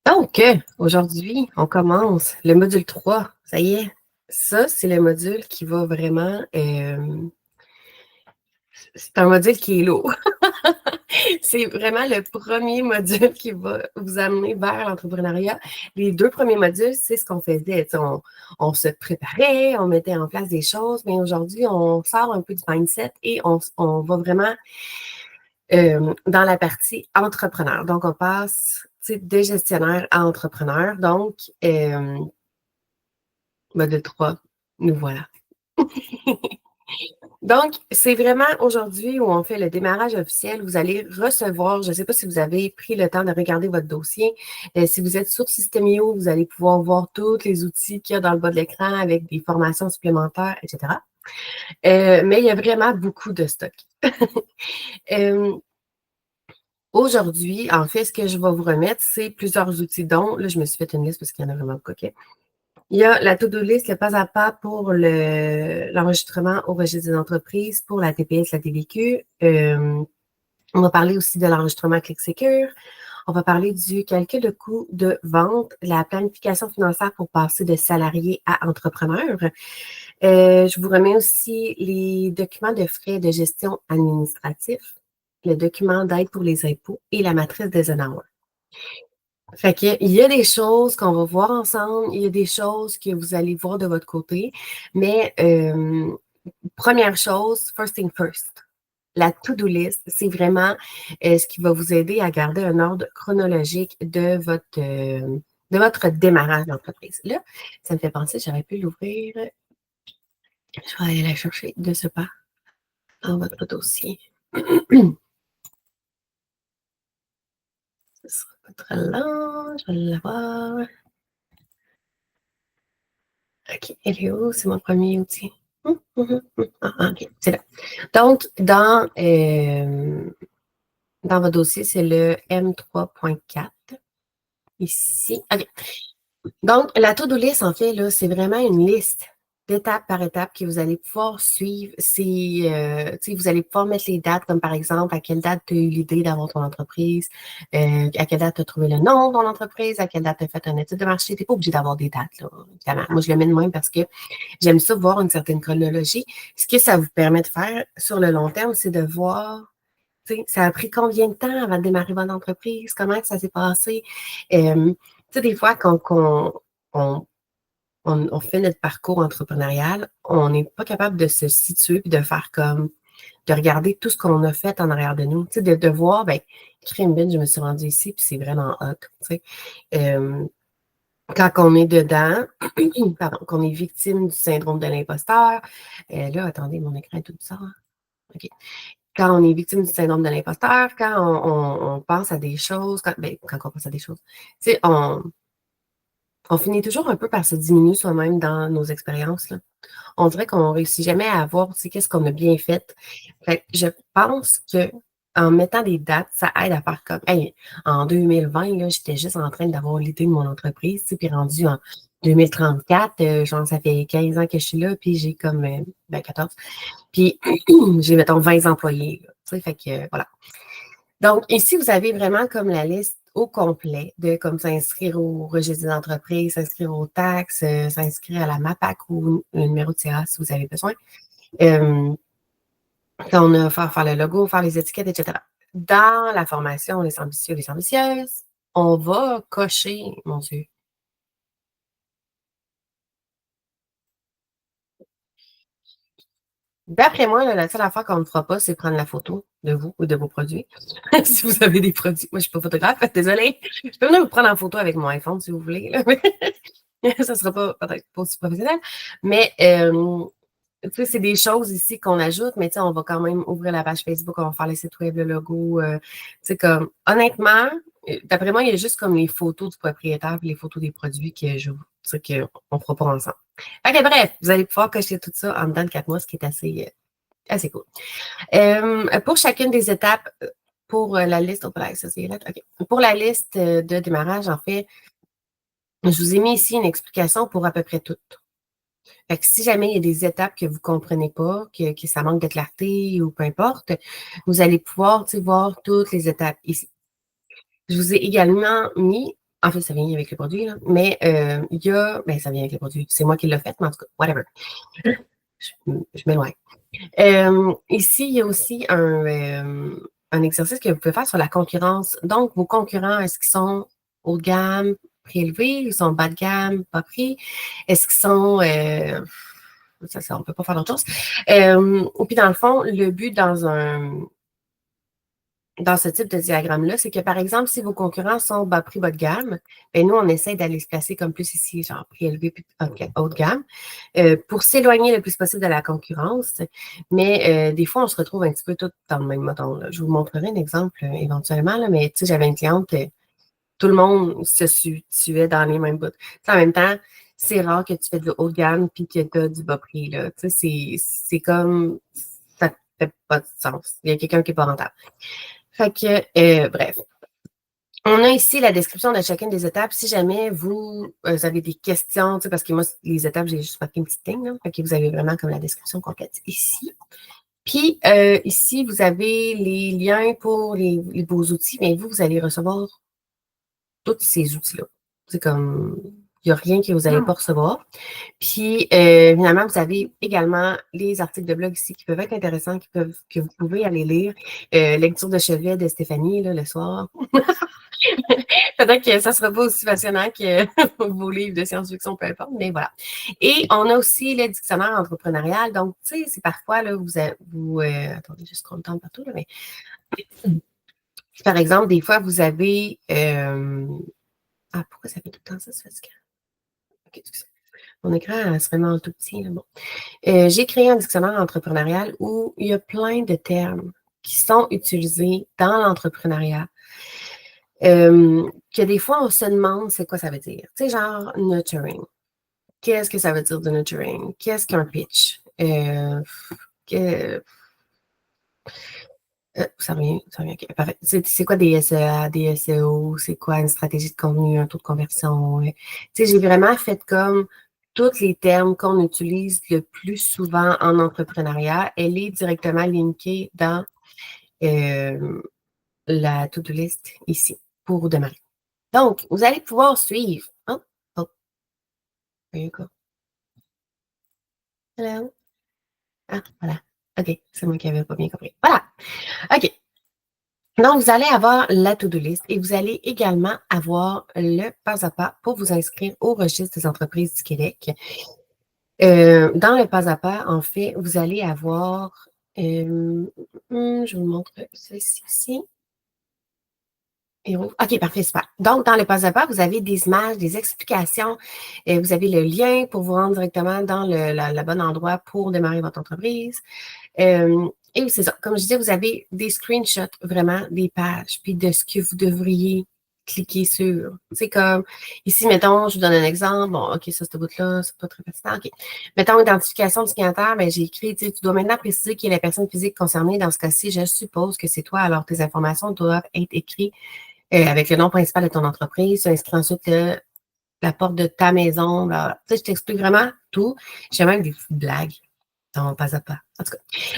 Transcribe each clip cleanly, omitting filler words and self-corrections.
Donc, aujourd'hui, on commence le module 3. Ça y est. Ça, c'est le module qui va vraiment. C'est un module qui est lourd. C'est vraiment le premier module qui va vous amener vers l'entrepreneuriat. Les 2 premiers modules, c'est ce qu'on faisait. On se préparait, on mettait en place des choses, mais aujourd'hui, on sort un peu du mindset et on va vraiment dans la partie entrepreneur. Donc, on passe de gestionnaire à entrepreneur. Donc, module 3, nous voilà. Donc, c'est vraiment aujourd'hui où on fait le démarrage officiel. Vous allez recevoir, je ne sais pas si vous avez pris le temps de regarder votre dossier. Si vous êtes sur System.io, vous allez pouvoir voir tous les outils qu'il y a dans le bas de l'écran avec des formations supplémentaires, etc. Mais il y a vraiment beaucoup de stock. euh, Aujourd'hui, en fait, ce que je vais vous remettre, c'est plusieurs outils dont, là, je me suis fait une liste parce qu'il y en a vraiment beaucoup. Okay? Il y a la to-do list, le pas à pas pour l'enregistrement au registre des entreprises, pour la TPS, la TVQ. On va parler aussi de l'enregistrement ClickSecure. On va parler du calcul de coût de vente, la planification financière pour passer de salarié à entrepreneur. Je vous remets aussi les documents de frais de gestion administratifs, le document d'aide pour les impôts et la matrice des Eisenhower. Fait que, il y a des choses qu'on va voir ensemble, il y a des choses que vous allez voir de votre côté, mais première chose, first thing first, la to-do list, c'est vraiment ce qui va vous aider à garder un ordre chronologique de votre démarrage d'entreprise. Là, ça me fait penser, j'aurais pu l'ouvrir. Je vais aller la chercher de ce pas dans votre dossier. Ce sera pas très long, je vais l'avoir. OK, elle est où? C'est mon premier outil. Ah, OK, c'est là. Donc, dans votre dossier, c'est le M3.4. Ici. OK. Donc, la to-do list, en fait, là, c'est vraiment une liste d'étape par étape que vous allez pouvoir suivre. Vous allez pouvoir mettre les dates, comme par exemple, à quelle date tu as eu l'idée d'avoir ton entreprise, à quelle date tu as trouvé le nom de ton entreprise, à quelle date tu as fait une étude de marché. Tu n'es pas obligé d'avoir des dates, là, évidemment. Moi, je le mets de même parce que j'aime ça voir une certaine chronologie. Ce que ça vous permet de faire sur le long terme, c'est de voir, ça a pris combien de temps avant de démarrer votre entreprise, comment ça s'est passé. Des fois, quand on fait notre parcours entrepreneurial, on n'est pas capable de se situer et de faire comme, de regarder tout ce qu'on a fait en arrière de nous. De voir, ben, crime bin, je me suis rendue ici, puis c'est vraiment hot. Euh, Quand on est dedans, pardon, qu'on est victime du syndrome de l'imposteur, là, attendez, mon écran est tout bizarre. Hein? OK. Quand on est victime du syndrome de l'imposteur, quand on pense à des choses, quand on pense à des choses, on finit toujours un peu par se diminuer soi-même dans nos expériences. Là. On dirait qu'on ne réussit jamais à voir qu'est-ce qu'on a bien fait. Fait que je pense que en mettant des dates, ça aide à faire comme hey, en 2020, là, j'étais juste en train d'avoir l'idée de mon entreprise, puis rendu en 2034, genre ça fait 15 ans que je suis là, puis j'ai comme 14. Puis j'ai, mettons, 20 employés. Là, fait que voilà. Donc, ici, vous avez vraiment comme la liste au complet de comme s'inscrire au registre des entreprises, s'inscrire aux taxes, s'inscrire à la MAPAC ou le numéro de CA si vous avez besoin. Quand on a faire le logo, faire les étiquettes, etc. Dans la formation Les ambitieux, les ambitieuses, on va cocher, mon Dieu. D'après moi, là, la seule affaire qu'on ne fera pas, c'est prendre la photo de vous ou de vos produits. Si vous avez des produits. Moi, je ne suis pas photographe, désolée. Je peux venir vous prendre en photo avec mon iPhone si vous voulez. Là. Ça ne sera pas peut-être pas aussi professionnel. Mais c'est des choses ici qu'on ajoute, mais on va quand même ouvrir la page Facebook, on va faire les sites web, le logo. Comme, honnêtement, d'après moi, il y a juste comme les photos du propriétaire et les photos des produits qu'on ne fera pas ensemble. Fait bref, vous allez pouvoir cocher tout ça en dedans de 4 mois, ce qui est assez cool. Pour chacune des étapes, pour la liste, pour la liste de démarrage, en fait, je vous ai mis ici une explication pour à peu près tout. Fait que si jamais il y a des étapes que vous ne comprenez pas, que ça manque de clarté ou peu importe, vous allez pouvoir voir toutes les étapes ici. Je vous ai également mis En fait, ça vient avec le produit, là. Mais il y a. Ben, ça vient avec le produit. C'est moi qui l'ai fait, mais en tout cas, whatever. Je m'éloigne. Ici, il y a aussi un exercice que vous pouvez faire sur la concurrence. Donc, vos concurrents, est-ce qu'ils sont haut de gamme, prix élevé, ils sont bas de gamme, pas prix? Est-ce qu'ils sont on ne peut pas faire d'autre chose. Puis dans le fond, le but dans ce type de diagramme-là, c'est que, par exemple, si vos concurrents sont bas prix, bas de gamme, bien, nous, on essaie d'aller se placer comme plus ici, genre prix élevé puis haut de gamme, pour s'éloigner le plus possible de la concurrence. Mais des fois, on se retrouve un petit peu tout dans le même mode. Je vous montrerai un exemple éventuellement, là, mais tu sais, j'avais une cliente, tout le monde se situait dans les mêmes bouts. En même temps, c'est rare que tu fais de haut de gamme puis que tu as du bas prix. Là. Tu sais, c'est comme, ça fait pas de sens. Il y a quelqu'un qui n'est pas rentable. Fait que, bref. On a ici la description de chacune des étapes. Si jamais vous avez des questions, parce que moi, les étapes, j'ai juste marqué une petite ligne. Là, fait que vous avez vraiment comme la description complète ici. Puis, ici, vous avez les liens pour les beaux outils, mais vous allez recevoir tous ces outils-là. C'est comme, il n'y a rien que vous n'allez pas recevoir. Puis, finalement, vous avez également les articles de blog ici qui peuvent être intéressants, que vous pouvez aller lire. Lecture de chevet de Stéphanie, là, le soir. Peut-être que ça ne sera pas aussi passionnant que vos livres de science-fiction, peu importe, mais voilà. Et on a aussi le dictionnaire entrepreneurial. Donc, tu sais, c'est parfois, là, attendez, juste qu'on tente partout, là, mais par exemple, des fois, vous avez pourquoi ça fait tout le temps ça? Ça fait okay, mon écran se vraiment tout petit. Là, bon. J'ai créé un dictionnaire entrepreneurial où il y a plein de termes qui sont utilisés dans l'entrepreneuriat. Que des fois, on se demande c'est quoi ça veut dire. Tu sais, genre nurturing. Qu'est-ce que ça veut dire de nurturing? Qu'est-ce qu'un pitch? Ça revient. Okay, parfait. C'est quoi des SEA, des SEO? C'est quoi une stratégie de contenu, un taux de conversion? Tu sais, j'ai vraiment fait comme tous les termes qu'on utilise le plus souvent en entrepreneuriat. Elle est directement linkée dans la to-do list ici pour démarrer. Donc, vous allez pouvoir suivre. Oh. Hello? Ah, voilà. OK, c'est moi qui n'avais pas bien compris. Voilà. OK. Donc, vous allez avoir la to-do list et vous allez également avoir le pas à pas pour vous inscrire au registre des entreprises du Québec. Dans le pas à pas, en fait, vous allez avoir, je vous montre ceci ici. OK, parfait, super. Donc, dans le pas à pas, vous avez des images, des explications. Vous avez le lien pour vous rendre directement dans le bon endroit pour démarrer votre entreprise. Et c'est ça, comme je disais, vous avez des screenshots vraiment des pages, puis de ce que vous devriez cliquer sur. C'est comme, ici, mettons, je vous donne un exemple. Bon, OK, ça, ce bout-là, c'est pas très pertinent. OK. Mettons, identification du signataire, bien, j'ai écrit, tu dois maintenant préciser qui est la personne physique concernée. Dans ce cas-ci, je suppose que c'est toi. Alors, tes informations doivent être écrites avec le nom principal de ton entreprise. Tu inscris ensuite la porte de ta maison. Là. Tu sais, je t'explique vraiment tout. J'ai même des petites blagues. Non, pas à pas. En tout cas.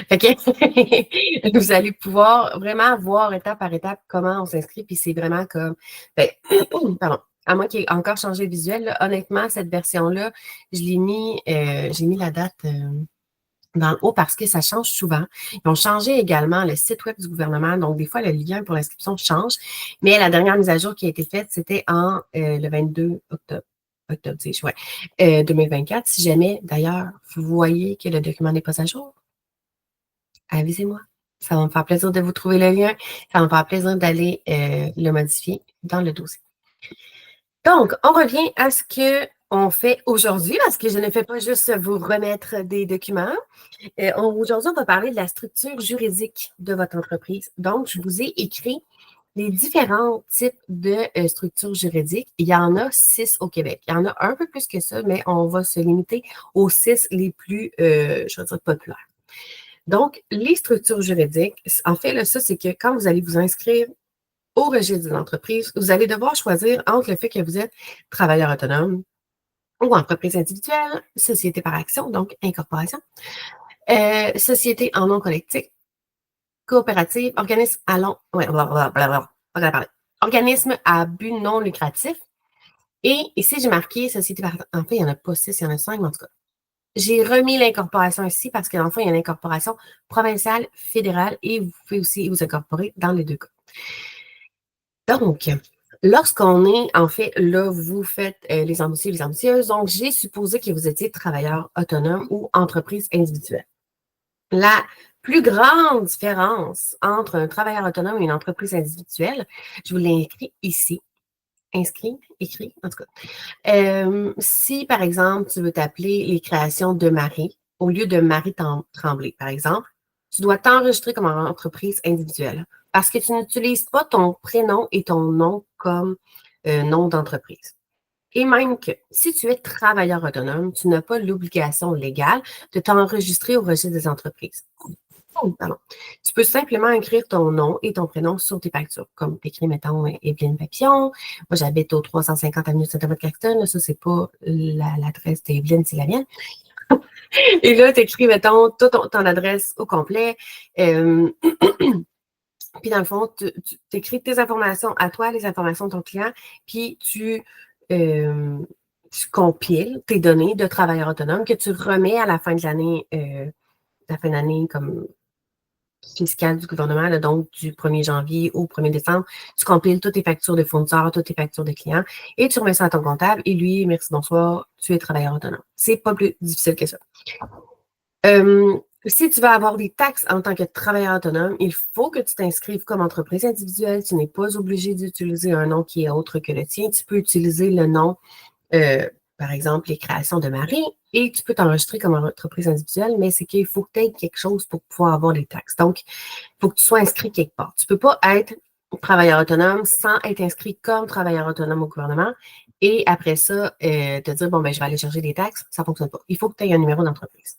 Fait que vous allez pouvoir vraiment voir étape par étape comment on s'inscrit. Puis c'est vraiment comme. Ben, pardon. À moins qu'il y ait encore changé le visuel, là, honnêtement, cette version-là, j'ai mis la date dans le haut parce que ça change souvent. Ils ont changé également le site web du gouvernement. Donc, des fois, le lien pour l'inscription change. Mais la dernière mise à jour qui a été faite, c'était le 22 octobre. 2024. Si jamais, d'ailleurs, vous voyez que le document n'est pas à jour, avisez-moi. Ça va me faire plaisir de vous trouver le lien. Ça va me faire plaisir d'aller le modifier dans le dossier. Donc, on revient à ce qu'on fait aujourd'hui, parce que je ne fais pas juste vous remettre des documents. Aujourd'hui, on va parler de la structure juridique de votre entreprise. Donc, je vous ai écrit les différents types de structures juridiques. Il y en a 6 au Québec. Il y en a un peu plus que ça, mais on va se limiter aux 6 les plus, je veux dire, populaires. Donc, les structures juridiques, en fait, là, ça, c'est que quand vous allez vous inscrire au registre d'une entreprise, vous allez devoir choisir entre le fait que vous êtes travailleur autonome ou entreprise individuelle, société par action, donc incorporation, société en nom collectif, coopérative, organisme à but non lucratif, Et ici, j'ai marqué société par... En fait, il n'y en a pas 6, il y en a 5, mais en tout cas. J'ai remis l'incorporation ici parce que dans le fond, il y a l'incorporation provinciale, fédérale et vous pouvez aussi vous incorporer dans les deux cas. Donc, lorsqu'on est, en fait, là, vous faites les ambitieux et les ambitieuses, donc j'ai supposé que vous étiez travailleur autonome ou entreprise individuelle. La plus grande différence entre un travailleur autonome et une entreprise individuelle, je vous l'ai écrit ici. Inscrit, écrit, en tout cas. Si, par exemple, tu veux t'appeler les créations de Marie, au lieu de Marie Tremblay, par exemple, tu dois t'enregistrer comme entreprise individuelle parce que tu n'utilises pas ton prénom et ton nom comme nom d'entreprise. Et même que si tu es travailleur autonome, tu n'as pas l'obligation légale de t'enregistrer au registre des entreprises. Pardon. Tu peux simplement écrire ton nom et ton prénom sur tes factures, comme tu écris, mettons, Evelyne Papillon. Moi, j'habite au 350 avenue Saint-Thomas-de-Caxton. Ça, c'est pas l'adresse d'Evelyne, c'est la mienne. Et là, tu écris, mettons, toute ton adresse au complet. Puis, dans le fond, tu écris tes informations à toi, les informations de ton client, puis tu compiles tes données de travailleur autonome que tu remets à la fin de l'année comme fiscale du gouvernement, là, donc du 1er janvier au 1er décembre. Tu compiles toutes tes factures de fournisseurs, toutes tes factures de clients et tu remets ça à ton comptable et lui, merci, bonsoir, tu es travailleur autonome. C'est pas plus difficile que ça. Si tu vas avoir des taxes en tant que travailleur autonome, il faut que tu t'inscrives comme entreprise individuelle. Tu n'es pas obligé d'utiliser un nom qui est autre que le tien. Tu peux utiliser le nom, par exemple, les créations de Marie, et tu peux t'enregistrer comme entreprise individuelle, mais c'est qu'il faut que tu aies quelque chose pour pouvoir avoir les taxes. Donc, il faut que tu sois inscrit quelque part. Tu ne peux pas être travailleur autonome sans être inscrit comme travailleur autonome au gouvernement. Et après ça, te dire, bon, ben, je vais aller chercher des taxes, ça ne fonctionne pas. Il faut que tu aies un numéro d'entreprise.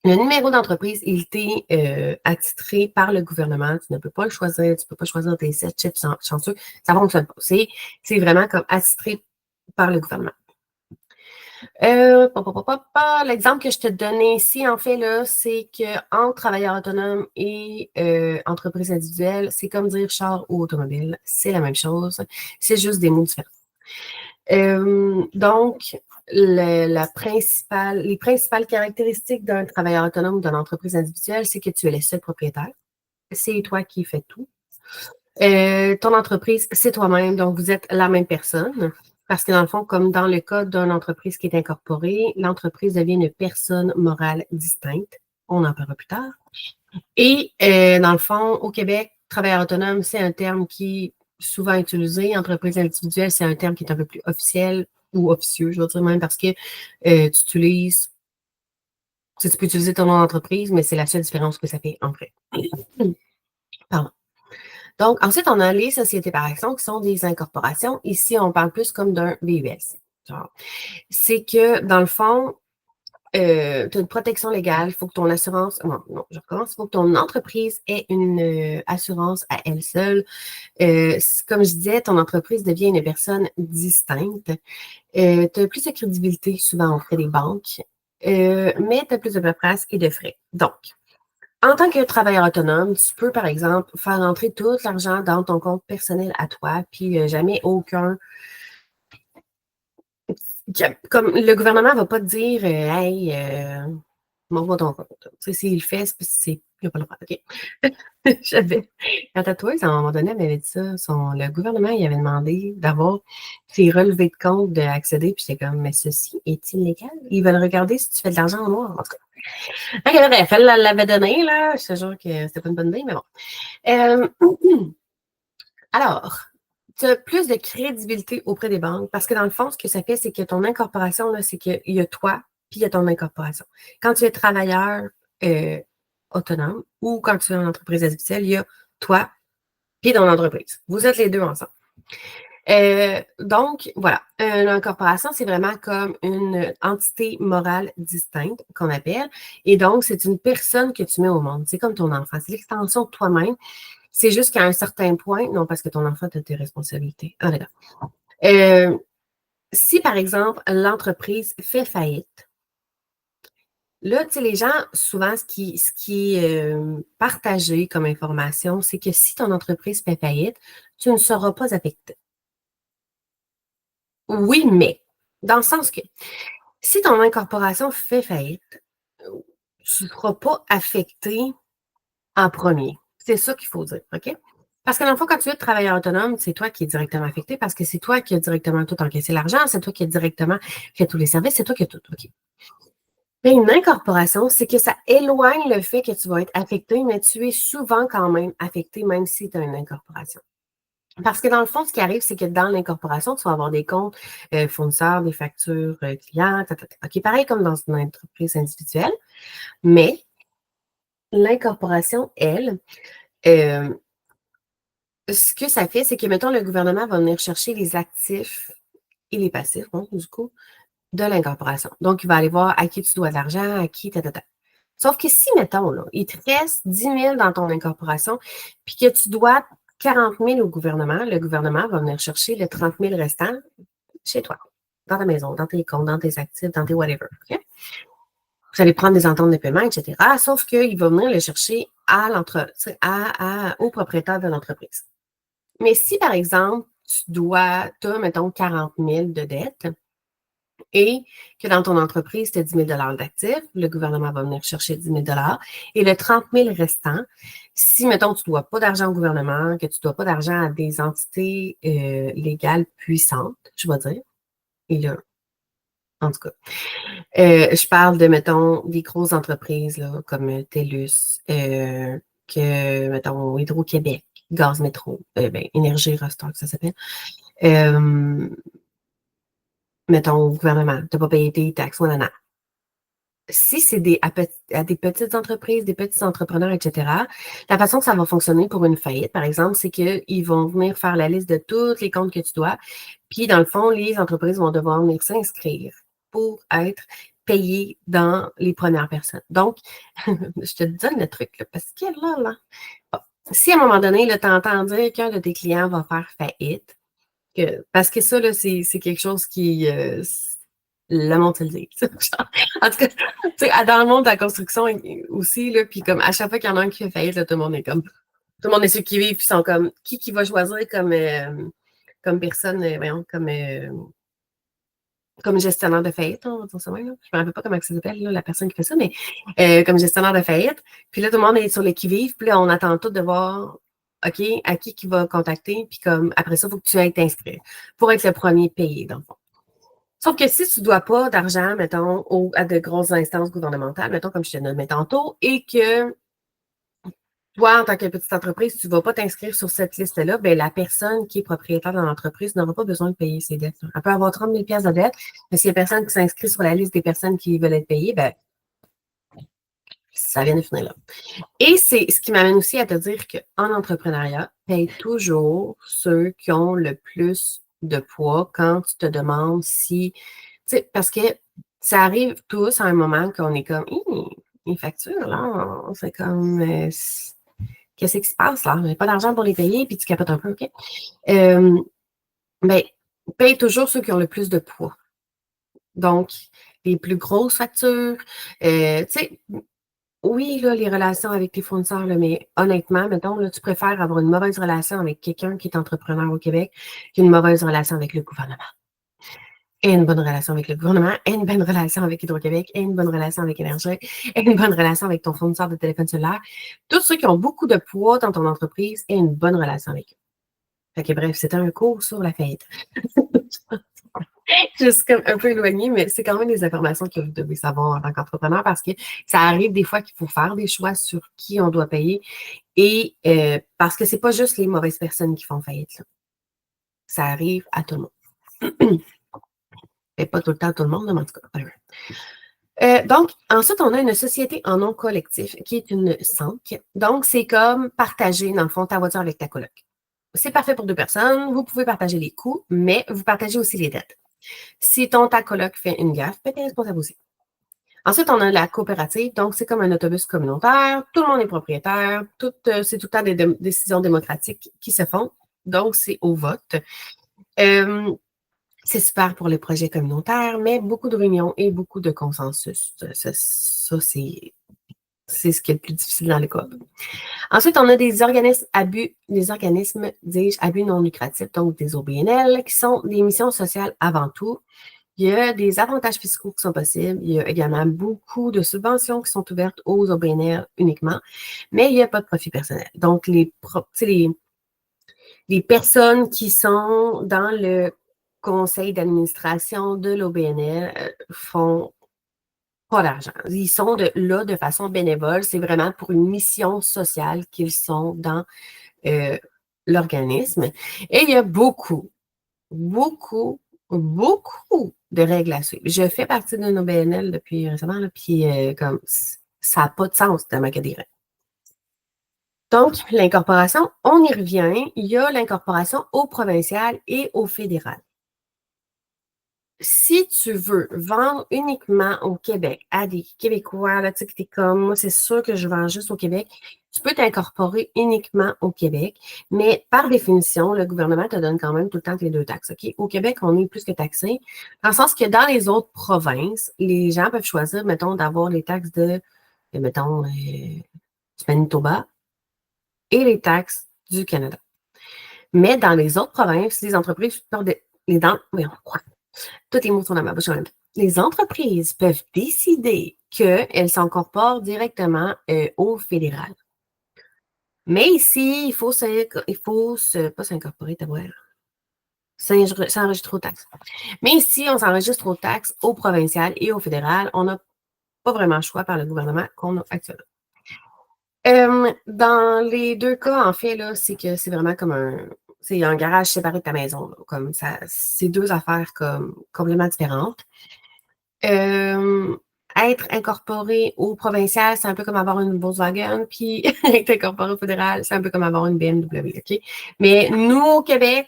Le numéro d'entreprise, il t'est attitré par le gouvernement. Tu ne peux pas le choisir. Tu ne peux pas choisir tes 7 chiffres chanceux. Ça ne fonctionne pas. C'est vraiment comme attitré par le gouvernement. L'exemple que je te donnais ici, en fait, là, c'est qu'entre travailleur autonome et entreprise individuelle, c'est comme dire char ou automobile. C'est la même chose. C'est juste des mots différents. Donc, les principales caractéristiques d'un travailleur autonome ou d'une entreprise individuelle, c'est que tu es le seul propriétaire. C'est toi qui fais tout. Ton entreprise, c'est toi-même, donc vous êtes la même personne. Parce que dans le fond, comme dans le cas d'une entreprise qui est incorporée, l'entreprise devient une personne morale distincte. On en parlera plus tard. Et dans le fond, au Québec, travailleur autonome, c'est un terme qui est souvent utilisé. Entreprise individuelle, c'est un terme qui est un peu plus officiel ou officieux, je veux dire même, parce que tu peux utiliser ton nom d'entreprise, mais c'est la seule différence que ça fait en vrai. Pardon. Donc, ensuite, on a les sociétés par action qui sont des incorporations. Ici, on parle plus comme d'un VUS. C'est que, dans le fond, tu as une protection légale. Il faut que ton assurance... Non, je recommence. Il faut que ton entreprise ait une assurance à elle seule. Comme je disais, ton entreprise devient une personne distincte. Tu as plus de crédibilité souvent auprès des banques, mais tu as plus de paperasse et de frais. Donc, en tant que travailleur autonome, tu peux, par exemple, faire entrer tout l'argent dans ton compte personnel à toi, puis jamais aucun... Comme le gouvernement ne va pas te dire Hey, montre-moi ton compte. Tu sais, s'il le fait, il n'a pas le droit. OK. J'avais. La tatoueuse, à un moment donné, elle m'avait dit ça. Le gouvernement, il avait demandé d'avoir ses relevés de compte d'accéder, puis j'étais comme, mais ceci est illégal. Ils veulent regarder si tu fais de l'argent en noir, en tout cas. OK, bref, elle l'avait donné, là. Je te jure que c'était pas une bonne idée, mais bon. Alors, tu as plus de crédibilité auprès des banques parce que dans le fond, ce que ça fait, c'est que ton incorporation, là, c'est qu'il y a toi, puis il y a ton incorporation. Quand tu es travailleur autonome ou quand tu es en entreprise individuelle, il y a toi, puis ton entreprise. Vous êtes les deux ensemble. Donc, voilà, l'incorporation, c'est vraiment comme une entité morale distincte qu'on appelle. Et donc, c'est une personne que tu mets au monde. C'est comme ton enfant. C'est l'extension de toi-même. C'est juste qu'à un certain point, non, parce que ton enfant a tes responsabilités. Ah, d'accord. Si, par exemple, l'entreprise fait faillite, là, tu sais, les gens, souvent, ce qui est partagé comme information, c'est que si ton entreprise fait faillite, tu ne seras pas affecté. Oui, mais dans le sens que si ton incorporation fait faillite, tu ne seras pas affecté en premier. C'est ça qu'il faut dire, OK? Parce que dans le fond, quand tu es travailleur autonome, c'est toi qui es directement affecté parce que c'est toi qui as directement tout encaissé l'argent, c'est toi qui as directement fait tous les services, c'est toi qui as tout, OK? Mais une incorporation, c'est que ça éloigne le fait que tu vas être affecté, mais tu es souvent quand même affecté, même si tu as une incorporation. Parce que dans le fond, ce qui arrive, c'est que dans l'incorporation, tu vas avoir des comptes fournisseurs, des factures clients, OK, pareil comme dans une entreprise individuelle, mais l'incorporation, elle, euh, ce que ça fait, c'est que, mettons, le gouvernement va venir chercher les actifs et les passifs, bon, du coup, de l'incorporation. Donc, il va aller voir à qui tu dois de l'argent, à qui, ta. Sauf que si, mettons, là, il te reste 10 000 dans ton incorporation, puis que tu dois 40 000 au gouvernement, le gouvernement va venir chercher le 30 000 restant chez toi, dans ta maison, dans tes comptes, dans tes actifs, dans tes whatever. Okay? Vous allez prendre des ententes de paiement, etc. Sauf qu'il va venir le chercher au propriétaire de l'entreprise. Mais si, par exemple, tu as, mettons, 40 000 de dettes et que dans ton entreprise, tu as 10 000 d'actifs, le gouvernement va venir chercher 10 000 et le 30 000 restant, si, mettons, tu ne dois pas d'argent au gouvernement, que tu ne dois pas d'argent à des entités légales puissantes, je vais dire, et là, en tout cas, je parle de, mettons, des grosses entreprises là, comme TELUS, mettons, Hydro-Québec, Gaz Métro, Énergie Rostock, ça s'appelle. Mettons, au gouvernement, tu n'as pas payé tes taxes, voilà. Si c'est à des petites entreprises, des petits entrepreneurs, etc., la façon que ça va fonctionner pour une faillite, par exemple, c'est qu'ils vont venir faire la liste de tous les comptes que tu dois. Puis, dans le fond, les entreprises vont devoir venir s'inscrire pour être payées dans les premières personnes. Donc, je te donne le truc, là, parce que là, bon, si à un moment donné, tu entends dire qu'un de tes clients va faire faillite, parce que ça, là, c'est quelque chose qui, le monde te le dit. En tout cas, dans le monde de la construction aussi, là, puis comme à chaque fois qu'il y en a un qui fait faillite, là, tout le monde est comme, tout le monde est ceux qui vivent, puis sont comme, qui va choisir comme personne, voyons, comme gestionnaire de faillite, on va dire ça même, là. Je ne me rappelle pas comment ça s'appelle, là, la personne qui fait ça, mais comme gestionnaire de faillite. Puis là, tout le monde est sur les qui-vive, puis là, on attend tout de voir, OK, à qui va contacter, puis comme, après ça, il faut que tu ailles t'inscrire pour être le premier payé, dans le fond. Sauf que si tu ne dois pas d'argent, mettons, à de grosses instances gouvernementales, mettons, comme je te nommais tantôt, et que toi, en tant que petite entreprise, tu ne vas pas t'inscrire sur cette liste-là, bien, la personne qui est propriétaire de l'entreprise n'aura pas besoin de payer ses dettes. Elle peut avoir 30 000 de dettes, mais s'il y a personne qui s'inscrit sur la liste des personnes qui veulent être payées, bien, ça vient de finir là. Et c'est ce qui m'amène aussi à te dire qu'en entrepreneuriat, paye toujours ceux qui ont le plus de poids quand tu te demandes si, tu sais, parce que ça arrive tous à un moment qu'on est comme, les factures, là, c'est comme, qu'est-ce qui se passe là? J'ai pas d'argent pour les payer, puis tu capotes un peu, OK? Ben, paye toujours ceux qui ont le plus de poids. Donc, les plus grosses factures, tu sais, oui, là, les relations avec tes fournisseurs, là, mais honnêtement, mettons, là, tu préfères avoir une mauvaise relation avec quelqu'un qui est entrepreneur au Québec qu'une mauvaise relation avec le gouvernement. Et une bonne relation avec le gouvernement, et une bonne relation avec Hydro-Québec, et une bonne relation avec Énergie, et une bonne relation avec ton fournisseur de téléphone cellulaire. Tous ceux qui ont beaucoup de poids dans ton entreprise et une bonne relation avec eux. Fait que bref, c'était un cours sur la faillite. Je suis comme un peu éloignée, mais c'est quand même des informations que vous devez savoir en tant qu'entrepreneur parce que ça arrive des fois qu'il faut faire des choix sur qui on doit payer et parce que c'est pas juste les mauvaises personnes qui font faillite. Là. Ça arrive à tout le monde. Et pas tout le temps à tout le monde, mais en tout cas. Donc, ensuite, on a une société en nom collectif qui est une SANC. Donc, c'est comme partager, dans le fond, ta voiture avec ta coloc. C'est parfait pour deux personnes. Vous pouvez partager les coûts, mais vous partagez aussi les dettes. Si ta coloc fait une gaffe, ben, tu es responsable aussi. Ensuite, on a la coopérative. Donc, c'est comme un autobus communautaire. Tout le monde est propriétaire. C'est tout le temps des décisions démocratiques qui se font. Donc, c'est au vote. C'est super pour les projets communautaires, mais beaucoup de réunions et beaucoup de consensus. Ça, c'est C'est ce qui est le plus difficile dans les coop. Ensuite, on a des organismes dis-je, abus non lucratifs, donc des OBNL, qui sont des missions sociales avant tout. Il y a des avantages fiscaux qui sont possibles. Il y a également beaucoup de subventions qui sont ouvertes aux OBNL uniquement, mais il n'y a pas de profit personnel. Donc, les personnes qui sont dans le conseil d'administration de l'OBNL font pas d'argent. Ils sont là de façon bénévole. C'est vraiment pour une mission sociale qu'ils sont dans l'organisme. Et il y a beaucoup, beaucoup, beaucoup de règles à suivre. Je fais partie d'une OBNL depuis récemment, là, puis comme ça n'a pas de sens de manquer des règles. Donc, l'incorporation, on y revient. Il y a l'incorporation au provincial et au fédéral. Si tu veux vendre uniquement au Québec à des Québécois, là, tu sais, que t'es comme, moi, c'est sûr que je vends juste au Québec, tu peux t'incorporer uniquement au Québec, mais par définition, le gouvernement te donne quand même tout le temps les deux taxes, OK? Au Québec, on est plus que taxé, dans le sens que dans les autres provinces, les gens peuvent choisir, mettons, d'avoir les taxes mettons, du Manitoba et les taxes du Canada. Mais dans les autres provinces, les entreprises tous les mots sont dans ma bouche en même temps. Les entreprises peuvent décider qu'elles s'incorporent directement au fédéral. Mais ici, il faut pas s'incorporer, s'enregistrer aux taxes. Mais ici, on s'enregistre aux taxes au provincial et au fédéral. On n'a pas vraiment le choix par le gouvernement qu'on a actuellement. Dans les deux cas, en fait, là, c'est que c'est vraiment comme c'est un garage séparé de ta maison. Là, comme ça, c'est deux affaires comme complètement différentes. Être incorporé au provincial, c'est un peu comme avoir une Volkswagen, puis être incorporé au fédéral, c'est un peu comme avoir une BMW, OK? Mais nous, au Québec,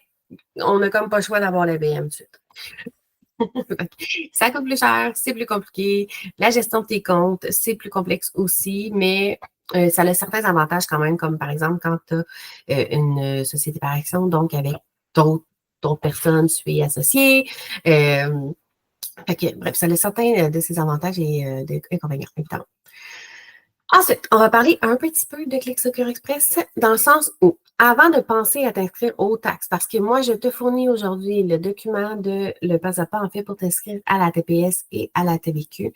on n'a comme pas le choix d'avoir la BM tout de suite. Ça coûte plus cher, c'est plus compliqué. La gestion de tes comptes, c'est plus complexe aussi, mais ça a certains avantages quand même, comme par exemple quand tu as une société par action, donc avec d'autres personnes, tu es associé. Bref, ça a certains de ses avantages et des inconvénients, évidemment. Ensuite, on va parler un petit peu de Clic Secure Express dans le sens où, avant de penser à t'inscrire aux taxes, parce que moi, je te fournis aujourd'hui le document de le pas à pas, en fait, pour t'inscrire à la TPS et à la TVQ.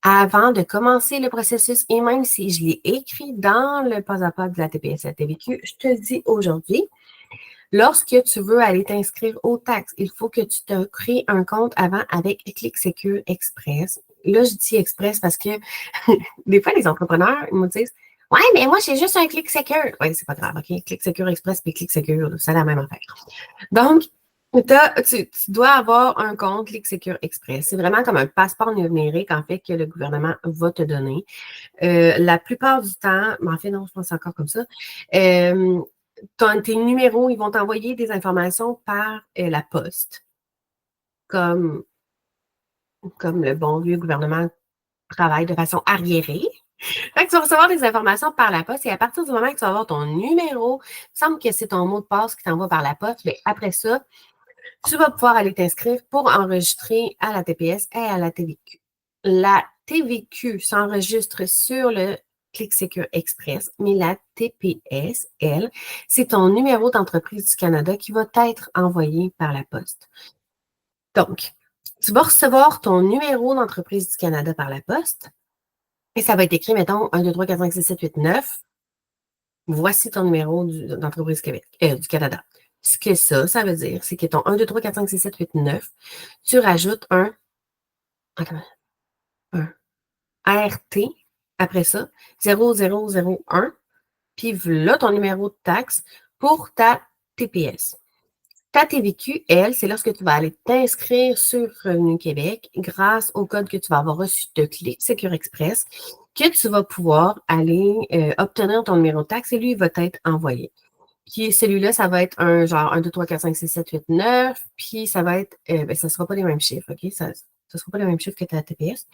Avant de commencer le processus, et même si je l'ai écrit dans le pas à pas de la TPS et la TVQ, je te dis aujourd'hui, lorsque tu veux aller t'inscrire aux taxes, il faut que tu te crées un compte avant avec Clic Secure Express. Là, je dis Express parce que des fois, les entrepreneurs, ils me disent ouais, mais moi, j'ai juste un Clic Secure. Oui, c'est pas grave, OK? Clic Secure Express puis Clic Secure, c'est la même affaire. Donc, tu dois avoir un compte Clic Secure Express. C'est vraiment comme un passeport numérique, en fait, que le gouvernement va te donner. La plupart du temps, mais en fait, non, je pense encore comme ça. Tes numéros, ils vont t'envoyer des informations par la poste, comme le bon vieux gouvernement travaille de façon arriérée. Fait que tu vas recevoir des informations par la poste et à partir du moment que tu vas avoir ton numéro, il me semble que c'est ton mot de passe qui t'envoie par la poste, mais après ça, tu vas pouvoir aller t'inscrire pour enregistrer à la TPS et à la TVQ. La TVQ s'enregistre sur le Clic Secure Express, mais la TPS, elle, c'est ton numéro d'entreprise du Canada qui va être envoyé par la poste. Donc, tu vas recevoir ton numéro d'entreprise du Canada par la poste et ça va être écrit, mettons, 1, 2, 3, 4, 5, 6, 7, 8, 9. Voici ton numéro d'entreprise du Canada. Ce que ça veut dire, c'est que ton 1, 2, 3, 4, 5, 6, 7, 8, 9, tu rajoutes un ART après ça, 0001, puis voilà ton numéro de taxe pour ta TPS. Ta TVQ, elle, c'est lorsque tu vas aller t'inscrire sur Revenu Québec grâce au code que tu vas avoir reçu de Clic Secure Express, que tu vas pouvoir aller obtenir ton numéro de taxe et lui, il va t'être envoyé. Puis celui-là, ça va être un genre 1, 2, 3, 4, 5, 6, 7, 8, 9, puis ça va être, ça ne sera pas les mêmes chiffres, OK? Ça ne sera pas les mêmes chiffres que ta TPS.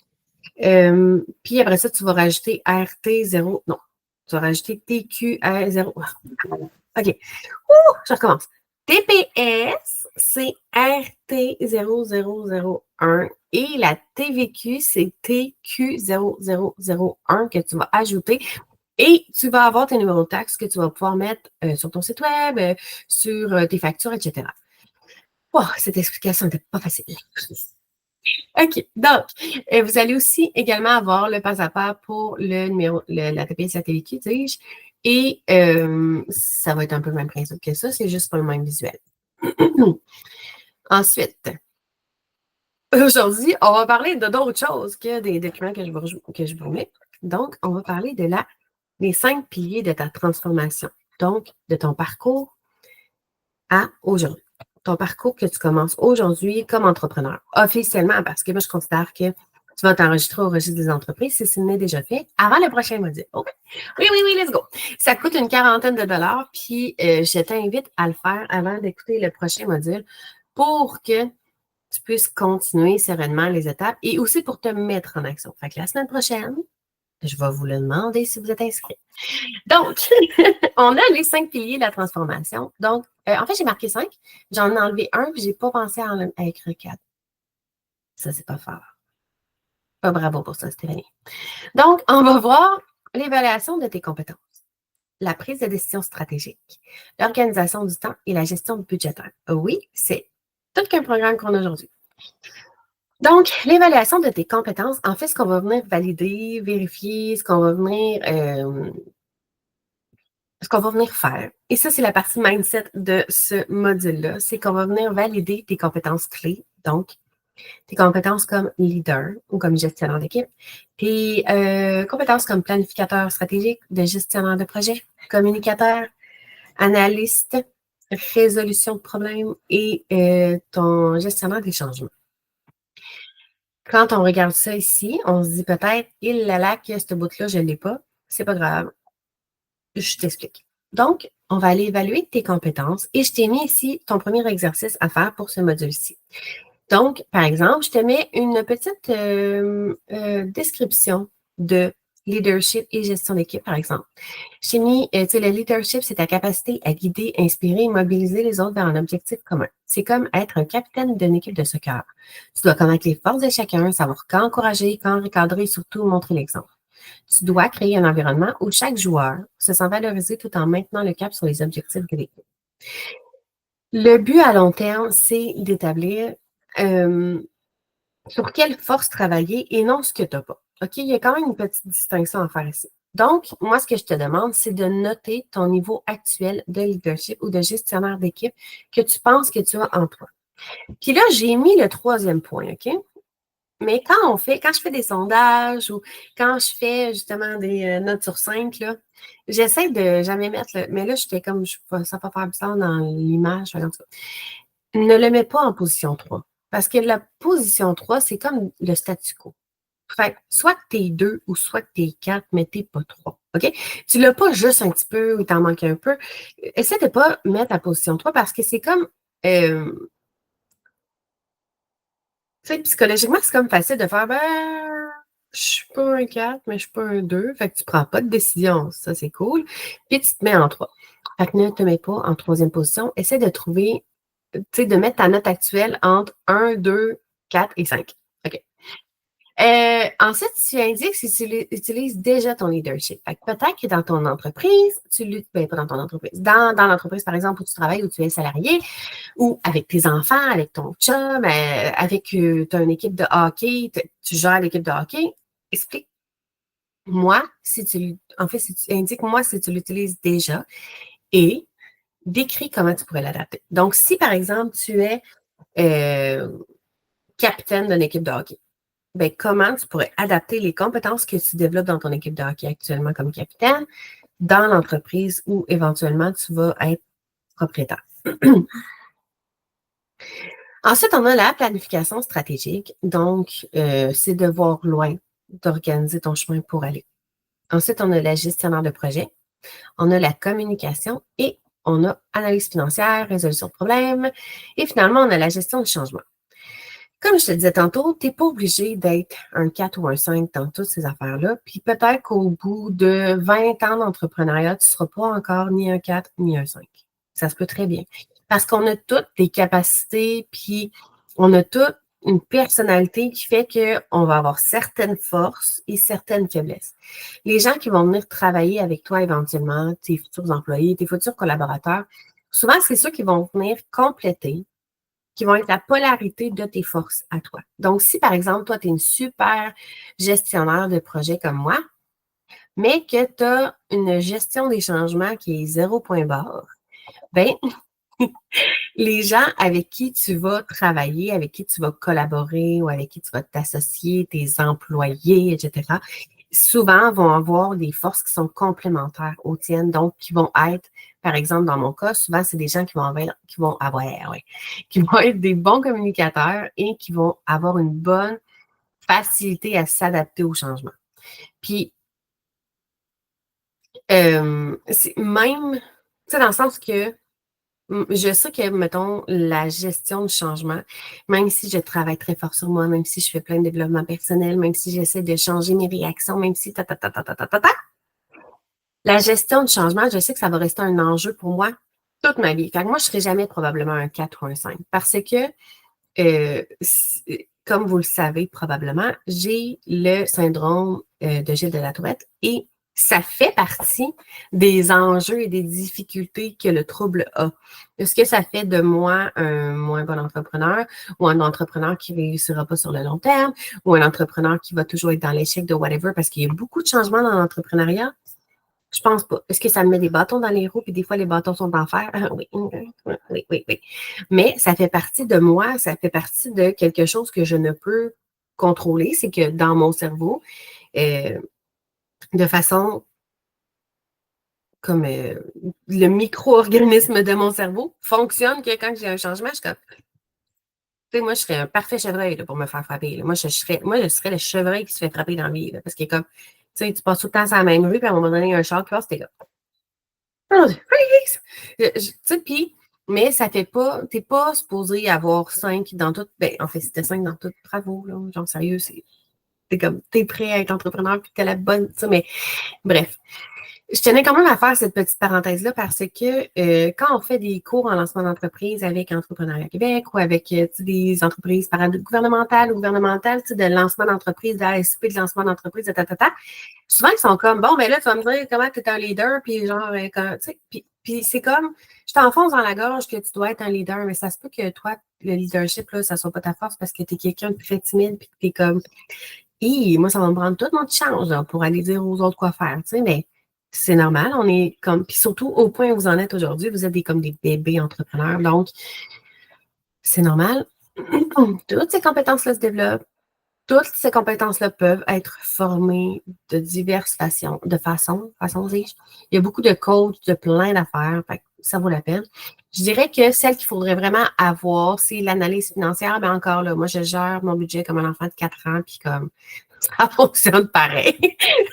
Puis après ça, tu vas rajouter RT0. Non, tu vas rajouter TQR0. OK. Je recommence. TPS, c'est RT0001 Et la TVQ, c'est TQ0001 que tu vas ajouter. Et tu vas avoir tes numéros de taxes que tu vas pouvoir mettre sur ton site web, sur tes factures, etc. Oh, cette explication n'était pas facile. OK. Donc, vous allez aussi également avoir le pas à pas pour le numéro, la TPS et la TVQ, dis-je. Et ça va être un peu le même principe que ça, c'est juste pas le même visuel. Ensuite, aujourd'hui, on va parler de d'autres choses que des documents que je vous remets. Donc, on va parler des 5 piliers de ta transformation. Donc, de ton parcours à aujourd'hui. Ton parcours que tu commences aujourd'hui comme entrepreneur, officiellement, parce que moi, je considère que tu vas t'enregistrer au registre des entreprises si ce n'est déjà fait avant le prochain module. OK? Oui, oui, oui, let's go. Ça coûte une quarantaine de dollars, puis je t'invite à le faire avant d'écouter le prochain module pour que tu puisses continuer sereinement les étapes et aussi pour te mettre en action. Fait que la semaine prochaine, je vais vous le demander si vous êtes inscrit. Donc, on a les 5 piliers de la transformation. Donc, en fait, j'ai marqué 5. J'en ai enlevé un, puis je n'ai pas pensé à écrire 4. Ça, c'est pas fort. Pas bravo pour ça, Stéphanie. Donc, on va voir l'évaluation de tes compétences, la prise de décision stratégique, l'organisation du temps et la gestion budgétaire. Oui, c'est tout qu'un programme qu'on a aujourd'hui. Donc, l'évaluation de tes compétences, en fait, ce qu'on va venir valider, vérifier, ce qu'on va venir faire. Et ça, c'est la partie mindset de ce module-là. C'est qu'on va venir valider tes compétences clés. Donc, tes compétences comme leader ou comme gestionnaire d'équipe. Tes compétences comme planificateur stratégique, de gestionnaire de projet, communicateur, analyste, résolution de problèmes et ton gestionnaire des changements. Quand on regarde ça ici, on se dit peut-être, il la là, que ce bout-là, je ne l'ai pas. C'est pas grave. Je t'explique. Donc, on va aller évaluer tes compétences et je t'ai mis ici ton premier exercice à faire pour ce module-ci. Donc, par exemple, je te mets une petite description de leadership et gestion d'équipe, par exemple. Je t'ai mis, tu sais, le leadership, c'est ta capacité à guider, inspirer et mobiliser les autres vers un objectif commun. C'est comme être un capitaine d'une équipe de soccer. Tu dois connaître les forces de chacun, savoir quand encourager, quand recadrer et surtout montrer l'exemple. Tu dois créer un environnement où chaque joueur se sent valorisé tout en maintenant le cap sur les objectifs de l'équipe. Le but à long terme, c'est d'établir sur quelle force travailler et non ce que tu n'as pas. OK? Il y a quand même une petite distinction à faire ici. Donc, moi, ce que je te demande, c'est de noter ton niveau actuel de leadership ou de gestionnaire d'équipe que tu penses que tu as en toi. Puis là, j'ai mis le troisième point, OK? Mais quand je fais des sondages ou quand je fais justement des notes sur 5, là, j'essaie de jamais mettre mais là, j'étais comme, ça va faire bizarre dans l'image, en tout cas. Ne le mets pas en position 3. Parce que la position 3, c'est comme le statu quo. Fait soit que tu es 2 ou soit que tu es 4, mais tu n'es pas 3. OK? Tu ne l'as pas juste un petit peu ou t'en manques un peu. Essaie de ne pas mettre la position 3 parce que c'est comme. Tu sais, psychologiquement, c'est comme facile de faire je suis pas un 4, mais je suis pas un 2. Fait que tu prends pas de décision. Ça, c'est cool. Puis tu te mets en 3. Fait que ne te mets pas en troisième position. Essaie de trouver, tu sais, de mettre ta note actuelle entre 1, 2, 4 et 5. OK. Ensuite, tu indiques si tu utilises déjà ton leadership. Fait que peut-être que dans ton entreprise, pas dans ton entreprise, dans l'entreprise, par exemple, où tu travailles, où tu es salarié, ou avec tes enfants, avec ton chum, avec tu as une équipe de hockey, tu gères l'équipe de hockey, explique-moi si tu indique-moi si tu l'utilises déjà et décris comment tu pourrais l'adapter. Donc, si par exemple, tu es capitaine d'une équipe de hockey, ben, comment tu pourrais adapter les compétences que tu développes dans ton équipe de hockey actuellement comme capitaine dans l'entreprise où éventuellement tu vas être propriétaire. Ensuite, on a la planification stratégique. Donc, c'est de voir loin, d'organiser ton chemin pour aller. Ensuite, on a la gestionnaire de projet. On a la communication et on a analyse financière, résolution de problèmes. Et finalement, on a la gestion du changement. Comme je te disais tantôt, tu n'es pas obligé d'être un 4 ou un 5 dans toutes ces affaires-là. Puis peut-être qu'au bout de 20 ans d'entrepreneuriat, tu ne seras pas encore ni un 4 ni un 5. Ça se peut très bien. Parce qu'on a toutes des capacités, puis on a toutes une personnalité qui fait qu'on va avoir certaines forces et certaines faiblesses. Les gens qui vont venir travailler avec toi éventuellement, tes futurs employés, tes futurs collaborateurs, souvent, c'est ceux qui vont venir compléter, qui vont être la polarité de tes forces à toi. Donc, si par exemple, toi, tu es une super gestionnaire de projet comme moi, mais que tu as une gestion des changements qui est 0 point barre, ben, les gens avec qui tu vas travailler, avec qui tu vas collaborer ou avec qui tu vas t'associer, tes employés, etc., souvent vont avoir des forces qui sont complémentaires aux tiennes, donc qui vont être, par exemple, dans mon cas, souvent, c'est des gens qui vont être des bons communicateurs et qui vont avoir une bonne facilité à s'adapter au changement. Puis, c'est même, tu sais, dans le sens que je sais que, mettons, la gestion du changement, même si je travaille très fort sur moi, même si je fais plein de développement personnel, même si j'essaie de changer mes réactions, même si la gestion du changement, je sais que ça va rester un enjeu pour moi toute ma vie. Fait que moi, je ne serai jamais probablement un 4 ou un 5 parce que, comme vous le savez probablement, j'ai le syndrome de Gilles de la Tourette et ça fait partie des enjeux et des difficultés que le trouble a. Est-ce que ça fait de moi un moins bon entrepreneur ou un entrepreneur qui ne réussira pas sur le long terme ou un entrepreneur qui va toujours être dans l'échec de whatever parce qu'il y a beaucoup de changements dans l'entrepreneuriat? Je pense pas. Est-ce que ça me met des bâtons dans les roues, puis des fois les bâtons sont en fer? Oui, oui. Mais ça fait partie de moi, ça fait partie de quelque chose que je ne peux contrôler. C'est que dans mon cerveau, euh, de façon comme le micro-organisme de mon cerveau fonctionne que quand j'ai un changement, je suis comme, tu sais, moi, je serais un parfait chevreuil là, pour me faire frapper. Là. Moi, je serais le chevreuil qui se fait frapper dans la vie. Là, parce que comme, tu sais, tu passes tout le temps sur la même rue, puis à un moment donné, il y a un char qui passe, t'es là. Oh, tu sais, puis, mais ça fait pas, t'es pas supposé avoir 5 dans tout, ben, en fait, c'était 5 dans tout, bravo, là, genre, sérieux, c'est comme, t'es prêt à être entrepreneur, puis t'as la bonne, tu sais, mais bref. Je tenais quand même à faire cette petite parenthèse-là parce que quand on fait des cours en lancement d'entreprise avec Entrepreneuriat Québec ou avec des entreprises gouvernementales ou gouvernementales, de lancement d'entreprise, d'ASP, de lancement d'entreprise, souvent, ils sont comme, bon, ben là, tu vas me dire comment tu es un leader, puis genre, tu sais, puis c'est comme, je t'enfonce dans la gorge que tu dois être un leader, mais ça se peut que toi, le leadership, là, ça soit pas ta force parce que tu es quelqu'un de très timide, puis que tu es comme, moi, ça va me prendre tout mon change là, pour aller dire aux autres quoi faire, tu sais, mais c'est normal, on est comme, puis surtout au point où vous en êtes aujourd'hui, vous êtes comme des bébés entrepreneurs, donc c'est normal. Toutes ces compétences-là se développent. Toutes ces compétences-là peuvent être formées de diverses façons, dis-je. Il y a beaucoup de coachs, de plein d'affaires, fait que ça vaut la peine. Je dirais que celle qu'il faudrait vraiment avoir, c'est l'analyse financière, mais encore là, moi, je gère mon budget comme un enfant de 4 ans, puis comme ça fonctionne pareil.